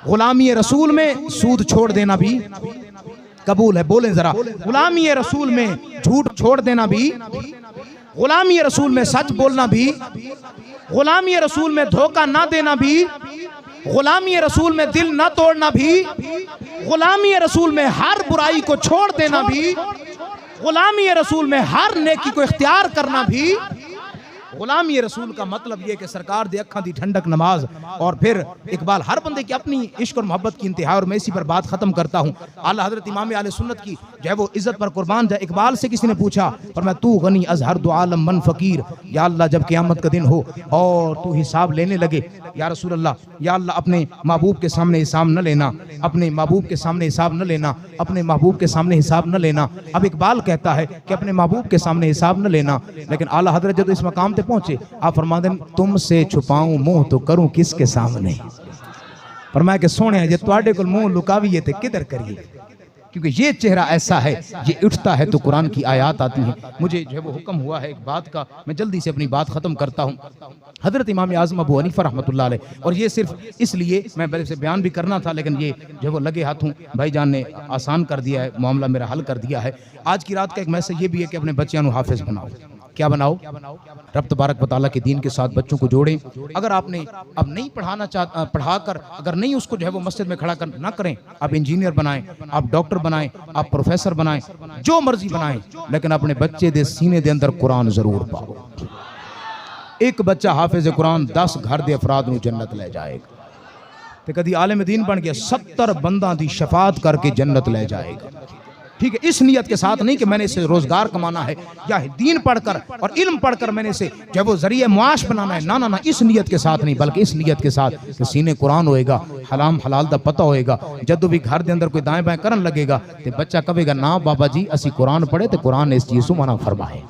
गुलामी रसूल में सूद छोड़ देना भी कबूल है। बोलें जरा, गुलामी रसूल में झूठ छोड़ देना भी, गुलामी रसूल में सच बोलना भी, गुलामी रसूल में धोखा ना देना भी, गुलामी रसूल में दिल ना तोड़ना भी, गुलामी रसूल में हर बुराई को छोड़ देना भी, गुलामी रसूल में हर नेकी को इख्तियार करना भी। गुलामी रसूल का मतलब यह कि सरकार दे अखा दी ठंडक नमाज। और फिर इकबाल हर बंदे की अपनी इश्क और मोहब्बत की इंतहा, और मैं इसी पर बात खत्म करता हूँ। आला हजरत इमाम आले सुन्नत की जो है वो इज्जत पर कुर्बान जाए। इकबाल से किसी ने पूछा और मैं तू गनी अजहर दो आलम मन फकीर, या अल्लाह जब क़यामत का दिन हो और तू हिसाब लेने लगे, या रसूल अल्लाह, या अल्लाह अपने महबूब के सामने हिसाब न लेना, अपने महबूब के सामने हिसाब न लेना, अपने महबूब के सामने हिसाब न लेना। अब इकबाल कहता है कि अपने महबूब के सामने हिसाब न लेना, लेकिन आला हजरत जब इस मकाम पे पहुंचे आप फरमाते तुमसे छुपाऊं मुंह तो करूं किसके सामने। फरमाया कि सोने जे तुहाडे कोल मुंह लुकाविए ते किधर करिए, क्योंकि ये चेहरा ऐसा है, ये उठता है तो कुरान की आयत आती है। मुझे जो है वो हुक्म हुआ है एक बात का, मैं जल्दी से अपनी बात खत्म करता हूँ। हजरत इमाम आज़म अबू हनीफा रहमतुल्लाह अलैह, और ये सिर्फ इसलिए मैं पहले से बयान भी करना था, लेकिन ये जो है वो लगे हाथों भाईजान ने आसान कर दिया है, मामला मेरा हल कर दिया है। आज की रात का एक मैसेज ये भी है कि अपने बच्चों को हाफिज बनाओ। क्या बनाओ? रब तबारक व तआला के दीन के साथ बच्चों को जोड़ें। अगर आपने अब नहीं पढ़ाना पढ़ाकर अगर नहीं उसको जो है वो मस्जिद में खड़ा कर ना करें, आप इंजीनियर बनाएं, आप डॉक्टर बनाएं, आप प्रोफेसर बनाएं, जो मर्जी बनाएं, लेकिन अपने बच्चे दे सीने दे अंदर कुरान जरूर पाओ। एक बच्चा हाफिज कुरान 10 घर दे अफराद नूं जन्नत ले जाएगा। तो कदी आलिम दीन बन गया 70 बंदा दी शफात करके जन्नत ले जाएगा। ठीक है, इस नियत के साथ नहीं कि मैंने इसे रोजगार कमाना है या दीन पढ़कर और इल्म पढ़कर मैंने इसे जब वो जरिए मुआश बनाना है, ना ना ना, इस नियत के साथ नहीं, बल्कि इस नियत के साथ कि सीने कुरान होएगा, हलाम हलाल दा पता होएगा। जदों भी घर के अंदर कोई दाएं बाएं करन लगेगा तो बच्चा कहेगा ना बाबा जी असी कुरान पढ़े तो कुरान ने इस चीज़ को मना फरमाए।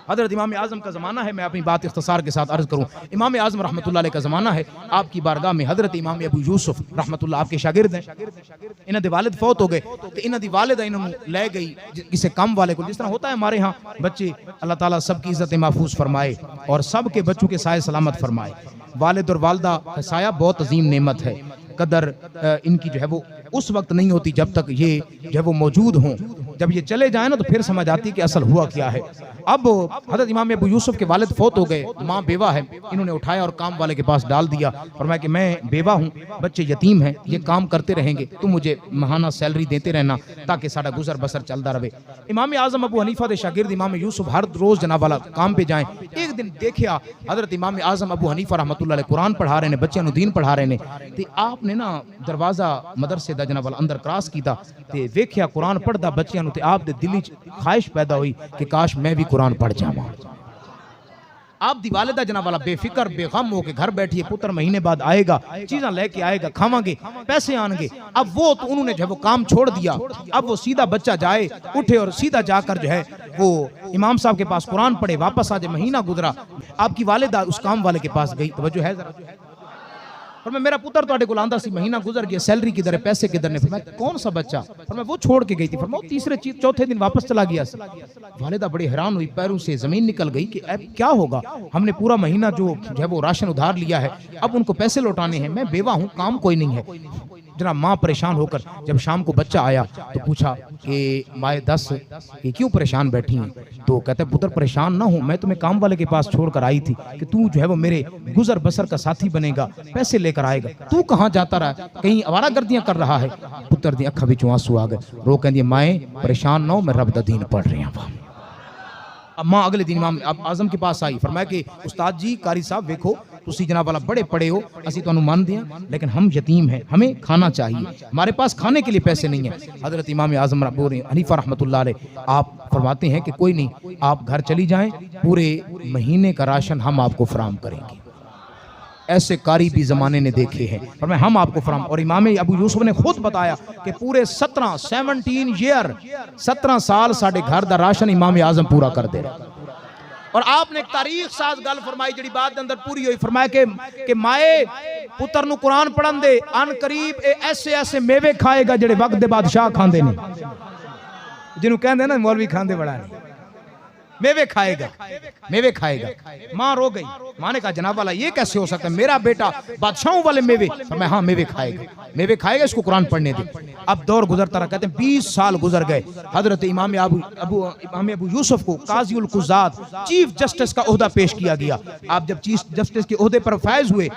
हज़रत इमाम आज़म का ज़माना है। मैं अपनी बात इख्तिसार के साथ अर्ज़ करूँ, इमाम आज़म रहमतुल्लाह अलैह का ज़माना है। आपकी बारगाह में हज़रत इमाम अबू यूसुफ रहमतुल्लाह आपके शागिर्द हैं। इन्हां दे वालिद फौत हो गए तो इन्हां दी वालिदा इन्होंने ले गई किसी कम वाले को। जिस तरह होता है हमारे यहाँ बच्चे, अल्लाह ताला सबकी इज़्ज़त महफूज फरमाए और सब के बच्चों के साए सलामत फरमाए। वालिद और वालदा का साया बहुत अजीम नेमत है। कदर इनकी जो है वो उस वक्त नहीं होती जब तक ये जो है वो मौजूद हों। जब ये चले जाए ना तो फिर समझ आती है कि असल हुआ क्या है। अब हज़रत इमाम अबू यूसुफ के वालिद फौत हो गए, माँ बेवा है। इन्होंने उठाया और काम वाले के पास डाल दिया। फरमाया कि मैं बेवा हूँ, बच्चे यतीम हैं, ये काम करते रहेंगे, तुम मुझे महाना सैलरी देते रहना ताकि सारा गुजर बसर चलता रहे। इमाम आज़म अबू हनीफा दे शागिर्द इमाम यूसुफ हर रोज़ जनाब वाला काम पे जाएँ। एक दिन देखिया हज़रत इमाम आज़म अबू हनीफा रहमतुल्लाह अलैह कुरान पढ़ा रहे ने, बच्चों को दीन पढ़ा रहे ने। तो आपने ना दरवाज़ा मदरसे दा जनाब वाला अंदर क्रॉस किया तो वेख्या कुरान पढ़दा बच्चों को, आप दे दिल च ख्वाहिश पैदा हुई कि काश मैं भी कुरान पढ़ जावां। आप दी वालिदा जनाब वाला बेफिक्र बेगम होके घर बैठी है, पुत्र महीने बाद आएगा, चीज़ां लेके आएगा, खावांगे, पैसे आएंगे। अब वो तो उन्होंने जो है वो काम छोड़ दिया। अब वो सीधा बच्चा जाए, उठे और सीधा जाकर जो है वो इमाम साहब के पास कुरान पढ़े, वापस आ जाए। महीना गुजरा, आपकी वालिदा उस काम वाले के पास गई, तवज्जो है जरा, और मैं मेरा पुत्र तुहाडे कोल आंदा सी, महीना गुजर गया, सैलरी किधर है, पैसे किधर ने? मैं कौन सा बच्चा? और मैं वो छोड़ के गई थी। मैं तीसरे चौथे दिन वापस चला गया। वालिदा बड़ी हैरान हुई, पैरों से जमीन निकल गई कि अब क्या होगा। हमने पूरा महीना जो है वो राशन उधार लिया है, अब उनको पैसे लौटाने हैं, मैं बेवा हूँ, काम कोई नहीं है। जनाब माँ परेशान होकर जब शाम को बच्चा आया तो पूछा कि माए दस कि क्यों परेशान बैठी हैं? तो कहते पुत्र परेशान ना हूँ, मैं तुम्हें काम वाले के पास छोड़कर आई थी कि तू जो है वो मेरे गुजर बसर का साथी बनेगा, पैसे लेकर आएगा। तू कहाँ जाता रहा, कहीं आवारागर्दियां कर रहा है? पुत्र दी अखा विचों आंसू आ गए, रो कहती माए परेशान ना हो, मैं रब दा दीन पढ़ रही हूँ। अब माँ अगले दिन इमाम आज़म के पास आई, फरमाया कि उस्ताद जी, कारी साहब वेखो, तुसी जनाब वाला बड़े पड़े हो, असी तुहानू मान दिया, लेकिन हम यतीम हैं, हमें खाना चाहिए, हमारे पास खाने के लिए पैसे नहीं है। हज़रत इमाम आज़म अबू हनीफा रहमतुल्लाह अलैह आप फरमाते हैं कि कोई नहीं, आप घर चली जाएं, पूरे महीने का राशन हम आपको फराम करेंगे। ऐसे कारी भी ज़माने ने देखे हैं, पर मैं हम आपको फराम। और इमाम अबू यूसुफ ने खुद बताया कि पूरे 17 साल साढ़े घर दा राशन इमाम आज़म पूरा कर दे रहा। और आपने एक तारीख साज गल फरमाई जी बात अंदर पूरी हुई। फरमाया कि माए पुत्र नु कुरान पढ़न दे, अन करीब ऐसे ऐसे मेवे खाएगा जेड़े वक्त दे बादशाह खांदे ने, जिन्हों कहंदे ना मौलवी खांदे बड़ा है। मेवे खाएगा, मेवे खाएगा। माँ रो गई। माँ ने कहा जनाब वाला ये कैसे हो सकता है, मेरा बेटा बादशाहों वाले मेवे? मैं हाँ मेवे खाएगा, मेवे खाएगा, इसको कुरान पढ़ने दे। अब दौर गुजरता रहा, कहते हैं 20 साल गुजर गए। हजरत इमाम अबू यूसुफ को काजी उल कुज़ात चीफ जस्टिस का ओहदा पेश किया गया। आप जब चीफ जस्टिस के ओहदे पर फैज हुए,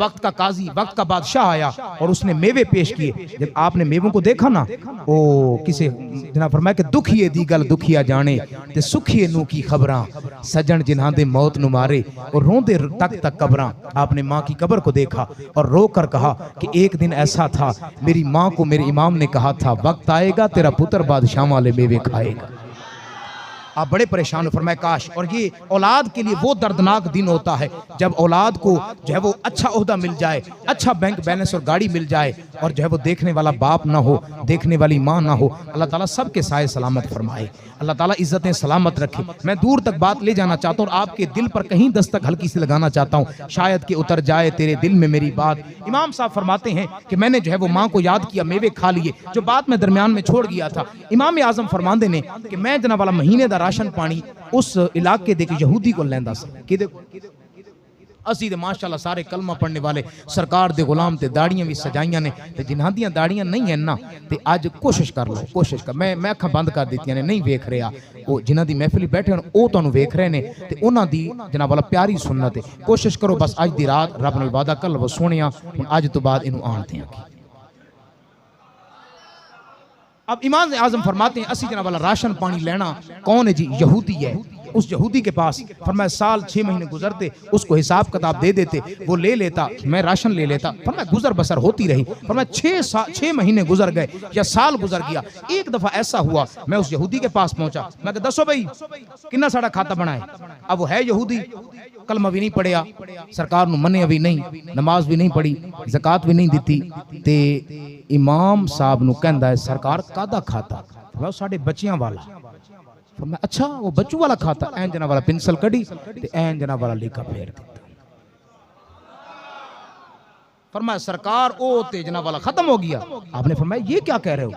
वक्त का काजी, वक्त का बादशाह आया और उसने मेवे पेश किए। जब आपने मेवों को देखा ना, ओ किसे जनाब फरमाया कि दुखिए दी गल दुखिया जाने ते सुखिए नू की खबरां, सजन जिन्हां दे मौत नु मारे और रोंदे तक तक कबरां। आपने माँ की कब्र को देखा और रो कर कहा कि एक दिन ऐसा था, मेरी माँ को मेरे इमाम ने कहा था वक्त आएगा तेरा पुत्र बादशाह वाले मेवे खाएगा। आप बड़े परेशान हो। फरमाया काश, और ये औलाद के लिए वो दर्दनाक दिन होता है जब औलाद को जो है वो अच्छा ओहदा मिल जाए, अच्छा बैंक बैलेंस और गाड़ी मिल जाए, और जो है वो देखने वाला बाप ना हो, देखने वाली माँ ना हो। अल्लाह ताला सबके साए सलामत फरमाए, अल्लाह ताला इज्जतें सलामत रखे। मैं दूर तक बात ले जाना चाहता हूँ और आपके दिल पर कहीं दस्तक हल्की सी लगाना चाहता हूँ, शायद कि उतर जाए तेरे दिल में मेरी बात। इमाम साहब फरमाते हैं कि मैंने जो है वो माँ को याद किया, मेवे खा लिए, जो बात मैं दरमियान में छोड़ गया था। इमाम आज़म फरमाते ने कि मैं जनाब वाला महीने दा राशन पानी उस इलाके दे यहूदी को लैंदा सी। कि असी तो माशाल्लाह सारे कलमा पढ़ने वाले सरकार दे गुलाम, ते दाड़ियां भी सजाइयां ने, ते जिन्हां दियां दाड़ियां नहीं है ना, ते अज कोशिश कर लो, कोशिश कर। मैं अखां बंद कर दित्तियां ने, नहीं वेख रहा। वो जिन्हां दी महफिल बैठे होन वो तुहानूं वेख रहे ने, ते उन्हां दी जनाब वाला प्यारी सुन्नत है। कोशिश करो बस अज दी रात रब नाल वादा कर लवो, सोहणिया अज तो बाद इनू आण देंगे। अब इमाम आज़म फरमाते हैं असी जनाब वाला राशन पानी लेना कौन है जी? यहूदी है। उस यहूदी के पास, फरमाया साल 6 महीने गुजरते, उसको हिसाब किताब दे देते, वो ले लेता, मैं राशन ले लेता। फरमाया गुजर बसर होती रही। फरमाया 6 महीने गुजर गए या साल गुजर गया। एक दफा ऐसा हुआ, मैं उस यहूदी के पास पहुंचा, मैं कहा दसो भाई कितना साड़ा खाता बनाए। अब वो है यहूदी, कलमा भी नहीं पढ़िया, सरकार नूं मन्ने भी नहीं, नमाज भी नहीं पढ़ी, ज़कात भी नहीं दी, ते इमाम साहब नूं कहंदा है सरकार कादा खाता, वो साडे बच्चियां वाला। फरमाया अच्छा वो बच्चू वाला खाता। ऐन जना वाला पेंसिल कड़ी ते ऐन जना वाला लेखा फेर दिता। फरमाया सरकार ओ ते जना वाला खत्म हो गया। आपने फरमाया ये क्या कह रहे हो,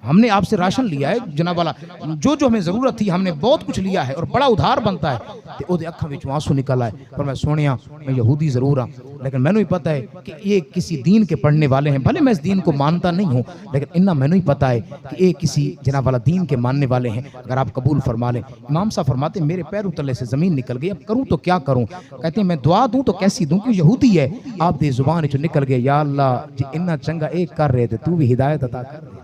हमने आपसे राशन लिया है जना वाला, जो जो हमें जरूरत थी हमने बहुत कुछ लिया है और बड़ा उधार बनता है। ते ओदे अखां विचों आंसू निकल आए। फरमाया सोनिया मैं यहूदी जरूर हाँ, लेकिन मैनू ही पता है कि ये किसी दीन के पढ़ने वाले हैं, भले मैं इस दीन को मानता नहीं हूँ, लेकिन इन्ना मैनू ही पता है कि ये किसी जना वाला दीन के मानने वाले हैं, अगर आप कबूल फरमा लें। इमाम साहब फरमाते मेरे पैरों तले से जमीन निकल गई, अब करूँ तो क्या करूँ। कहते हैं मैं दुआ दूँ तो कैसी दूँ, क्योंकि यहूदी है। आप दे जुबान चो निकल गए या अल्लाह जी इन्ना चंगा एक कर रहे थे, तू भी हिदायत अता कर दे।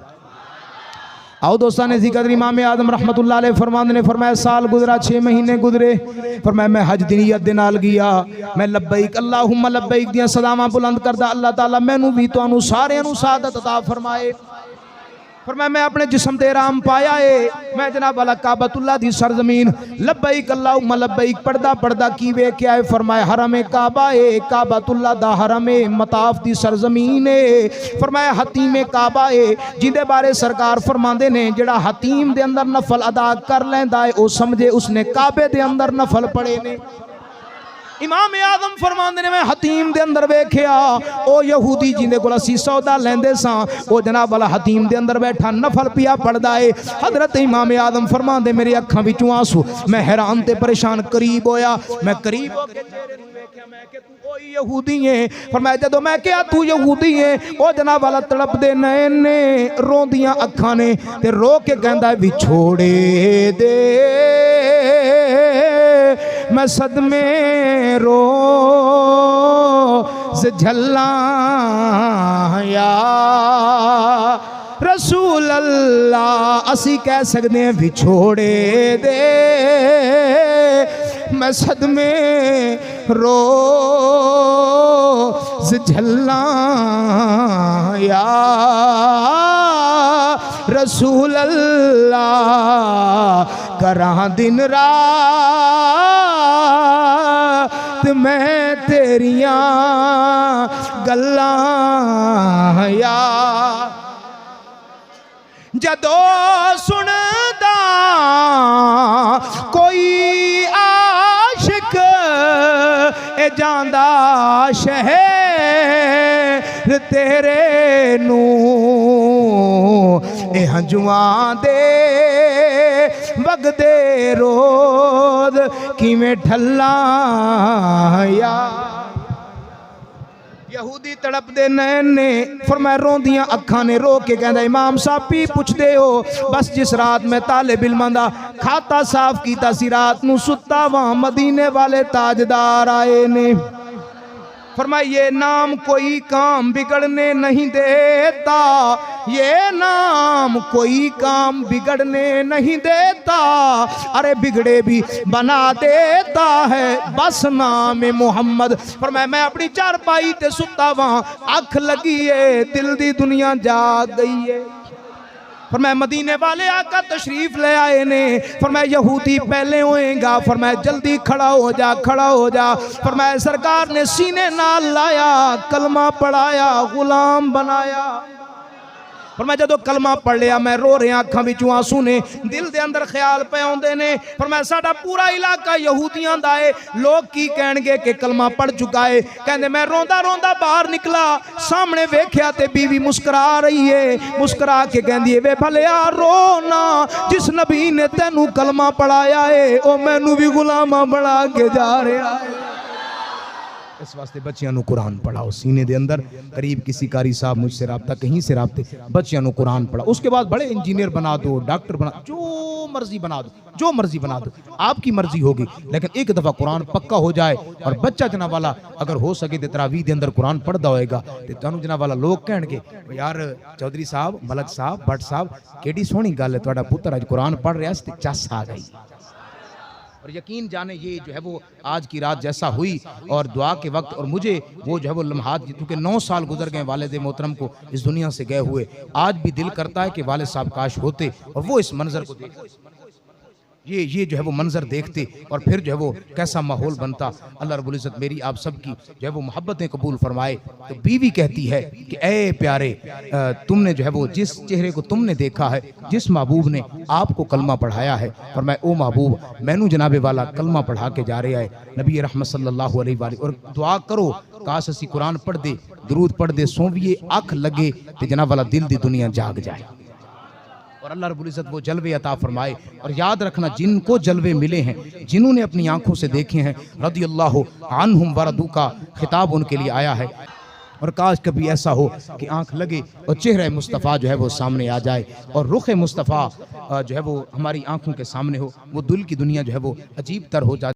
आओ दोस्तों ने जिक्र इमाम आदम रहमतुल्लाह अलैह फरमाते ने फरमाया साल गुजरा 6 महीने गुजरे। फरमाया मैं हज दी नियत दे नाल गया, मैं लब्बैक अल्लाहुम्मा लब्बैक दियां सदावां बुलंद करदा। अल्लाह ताला मैनू भी तुहानू सारियां नू सादत अता फरमाए। फरमाया मैं अपने जिस्म ते राम पाया है, मैं जनाब वाला काबतुल्लाह दी सरजमीन लब्बैक अल्लाहुम्मा लब्बैक पढ़दा पढ़दा की वेख्या है। फरमाया हरम काबा है, काबतुल्लाह दा हरम है, मताफ दी सरजमीन है। फरमाया हतीम काबा है, जिंदे बारे सरकार फरमांदे ने जेड़ा हतीम दे अंदर नफल अदा कर लैंदा है ओ समझे उसने काबे दे अंदर नफल पढ़े ने। इमाम आदम फरमांदे ने मैं हतीम दे अंदर वेख्या ओ यहूदी जिंदे कोल असी सौदा लेंदे सां, ओ जनाब वाला हतीम दे अंदर बैठा नफल पिया पढ़दा है। हजरत इमाम आदम फरमांदे मेरी अखां विचों आंसू, मैं हैरान ते परेशान करीब होया, मैं करीब होके चेहरे नूं वेख्या, मैं कि तू ओही यहूदी है। फरमाया जदों मैं कहा तू यहूदी है, ओ जनाब वाला तड़पदे नैन ने, रोंदियां अखां ने, ते रो के कहंदा है विछोड़े दे मैं सदमे रो झल्ला या रसूल अल्लाह। असी कह सकते हैं विछोड़े दे मैं सदमे रो झल्ला या रसूल अल्लाह। करा दिन रात मैं तेरियां गल्लां या जदों सुनदा कोई आशिक ए जांदा शहर तेरे नू ए हंजुआं दे वगदे रोद किवें ठल्ला या। यहूदी तड़पदे नैन ने, फरमाया रोंदियां अखां ने, रो के कहंदा इमाम साहब पी पुछदे हो, बस जिस रात मैं तालिब इल्मां दा खाता साफ कीता सी, रात नूं सुत्ता वां मदीने वाले ताजदार आए ने। फरमाया ये नाम कोई काम बिगड़ने नहीं देता, ये नाम कोई काम बिगड़ने नहीं देता, अरे बिगड़े भी बना देता है बस नाम मोहम्मद। फरमाया मैं अपनी चारपाई ते सुता वहां, अख लगी है दिल दी दुनिया जाग गई है। फरमाया मदीने वाले आका तशरीफ ले आए ने। फरमाया यहूदी पहले होएगा, फरमाया जल्दी खड़ा हो जा, खड़ा हो जा। फरमाया सरकार ने सीने नाल लाया, कलमा पढ़ाया, गुलाम बनाया। फरमाया जदों कलमा पढ़ लिया मैं रो रहा, अखां विचों आंसू ने, दिल दे अंदर ख्याल पे आउंदे ने। फरमाया साडा पूरा इलाका यहूदियां दा है, लोग की कहणगे कि कलमा पढ़ चुका है। कहंदे मैं रोंदा रोंदा बाहर निकला, सामने वेख्या ते बीवी मुस्कुरा रही है, मुस्कुरा के कहंदी है वे भलिया रो ना, जिस नबी ने तैनू कलमा पढ़ाया है ओ मैनू भी गुलामा बना के जा रहा है। इस वास्ते बच्चियां नू कुरान पढ़ाओ सीने दे अंदर। करीब किसी कारी साहब मुझसे रब्ता, कहीं से रब्ते, बच्चियां नू कुरान पढ़ाओ। उसके बाद बड़े इंजीनियर बना दो, डॉक्टर बना, जो मर्जी बना दो, जो मर्जी बना दो, आपकी मर्जी होगी, लेकिन एक दफ़ा कुरान पक्का हो जाए और बच्चा जना वाला अगर हो सके तो तरावी दे अंदर कुरान पढ़ता होएगा तो तुहानू जना वाला लोग कहणगे यार चौधरी साहब, मलक साहब, भट्ट साहब, केडी सोहनी गल है, तुहाडा पुत्तर अज कुरान पढ़ रहा ते चस आ गई। और यकीन जाने ये जो है वो आज की रात जैसा हुई और दुआ के वक्त, और मुझे वो जो है वो लम्हात, क्योंकि 9 साल गुजर गए वालिद मोहतरम को इस दुनिया से गए हुए, आज भी दिल करता है कि वालिद साहब काश होते और वो इस मंजर को देखते, ये जो है वो मंजर देखते, और फिर जो है वो कैसा माहौल बनता। अल्लाह रब्बुल इज़्ज़त मेरी आप सब की जो है वो मोहब्बतें कबूल फरमाए। तो बीवी कहती है कि ए प्यारे, तुमने जो है वो जिस चेहरे को तुमने देखा है, जिस महबूब ने आपको कलमा पढ़ाया है, और मैं ओ महबूब मैनू जनाबे वाला कलमा पढ़ा के जा रहे है नबी रहमत सल्लल्लाहु अलैहि वसल्लम, और दुआ करो काश असी कुरान पढ़ दे, दरूद पढ़ दे, सोविए अख लगे तो जनाब वाला दिल दी दुनिया जाग जाए, और अल्लाह रब्बुल इज़्ज़त वो जलवे अता फरमाए। और याद रखना, जिनको जलवे मिले हैं, जिन्होंने अपनी आंखों से देखे हैं, रदियल्लाहु अन्हुम वरदू का खिताब उनके लिए आया है। और काश कभी ऐसा हो कि आंख लगे और चेहरा मुस्तफ़ा जो है वो सामने आ जाए, और रुख मुस्तफ़ा जो है वो हमारी आंखों के सामने हो, वो दिल की दुनिया जो है वो अजीब तर हो जाए।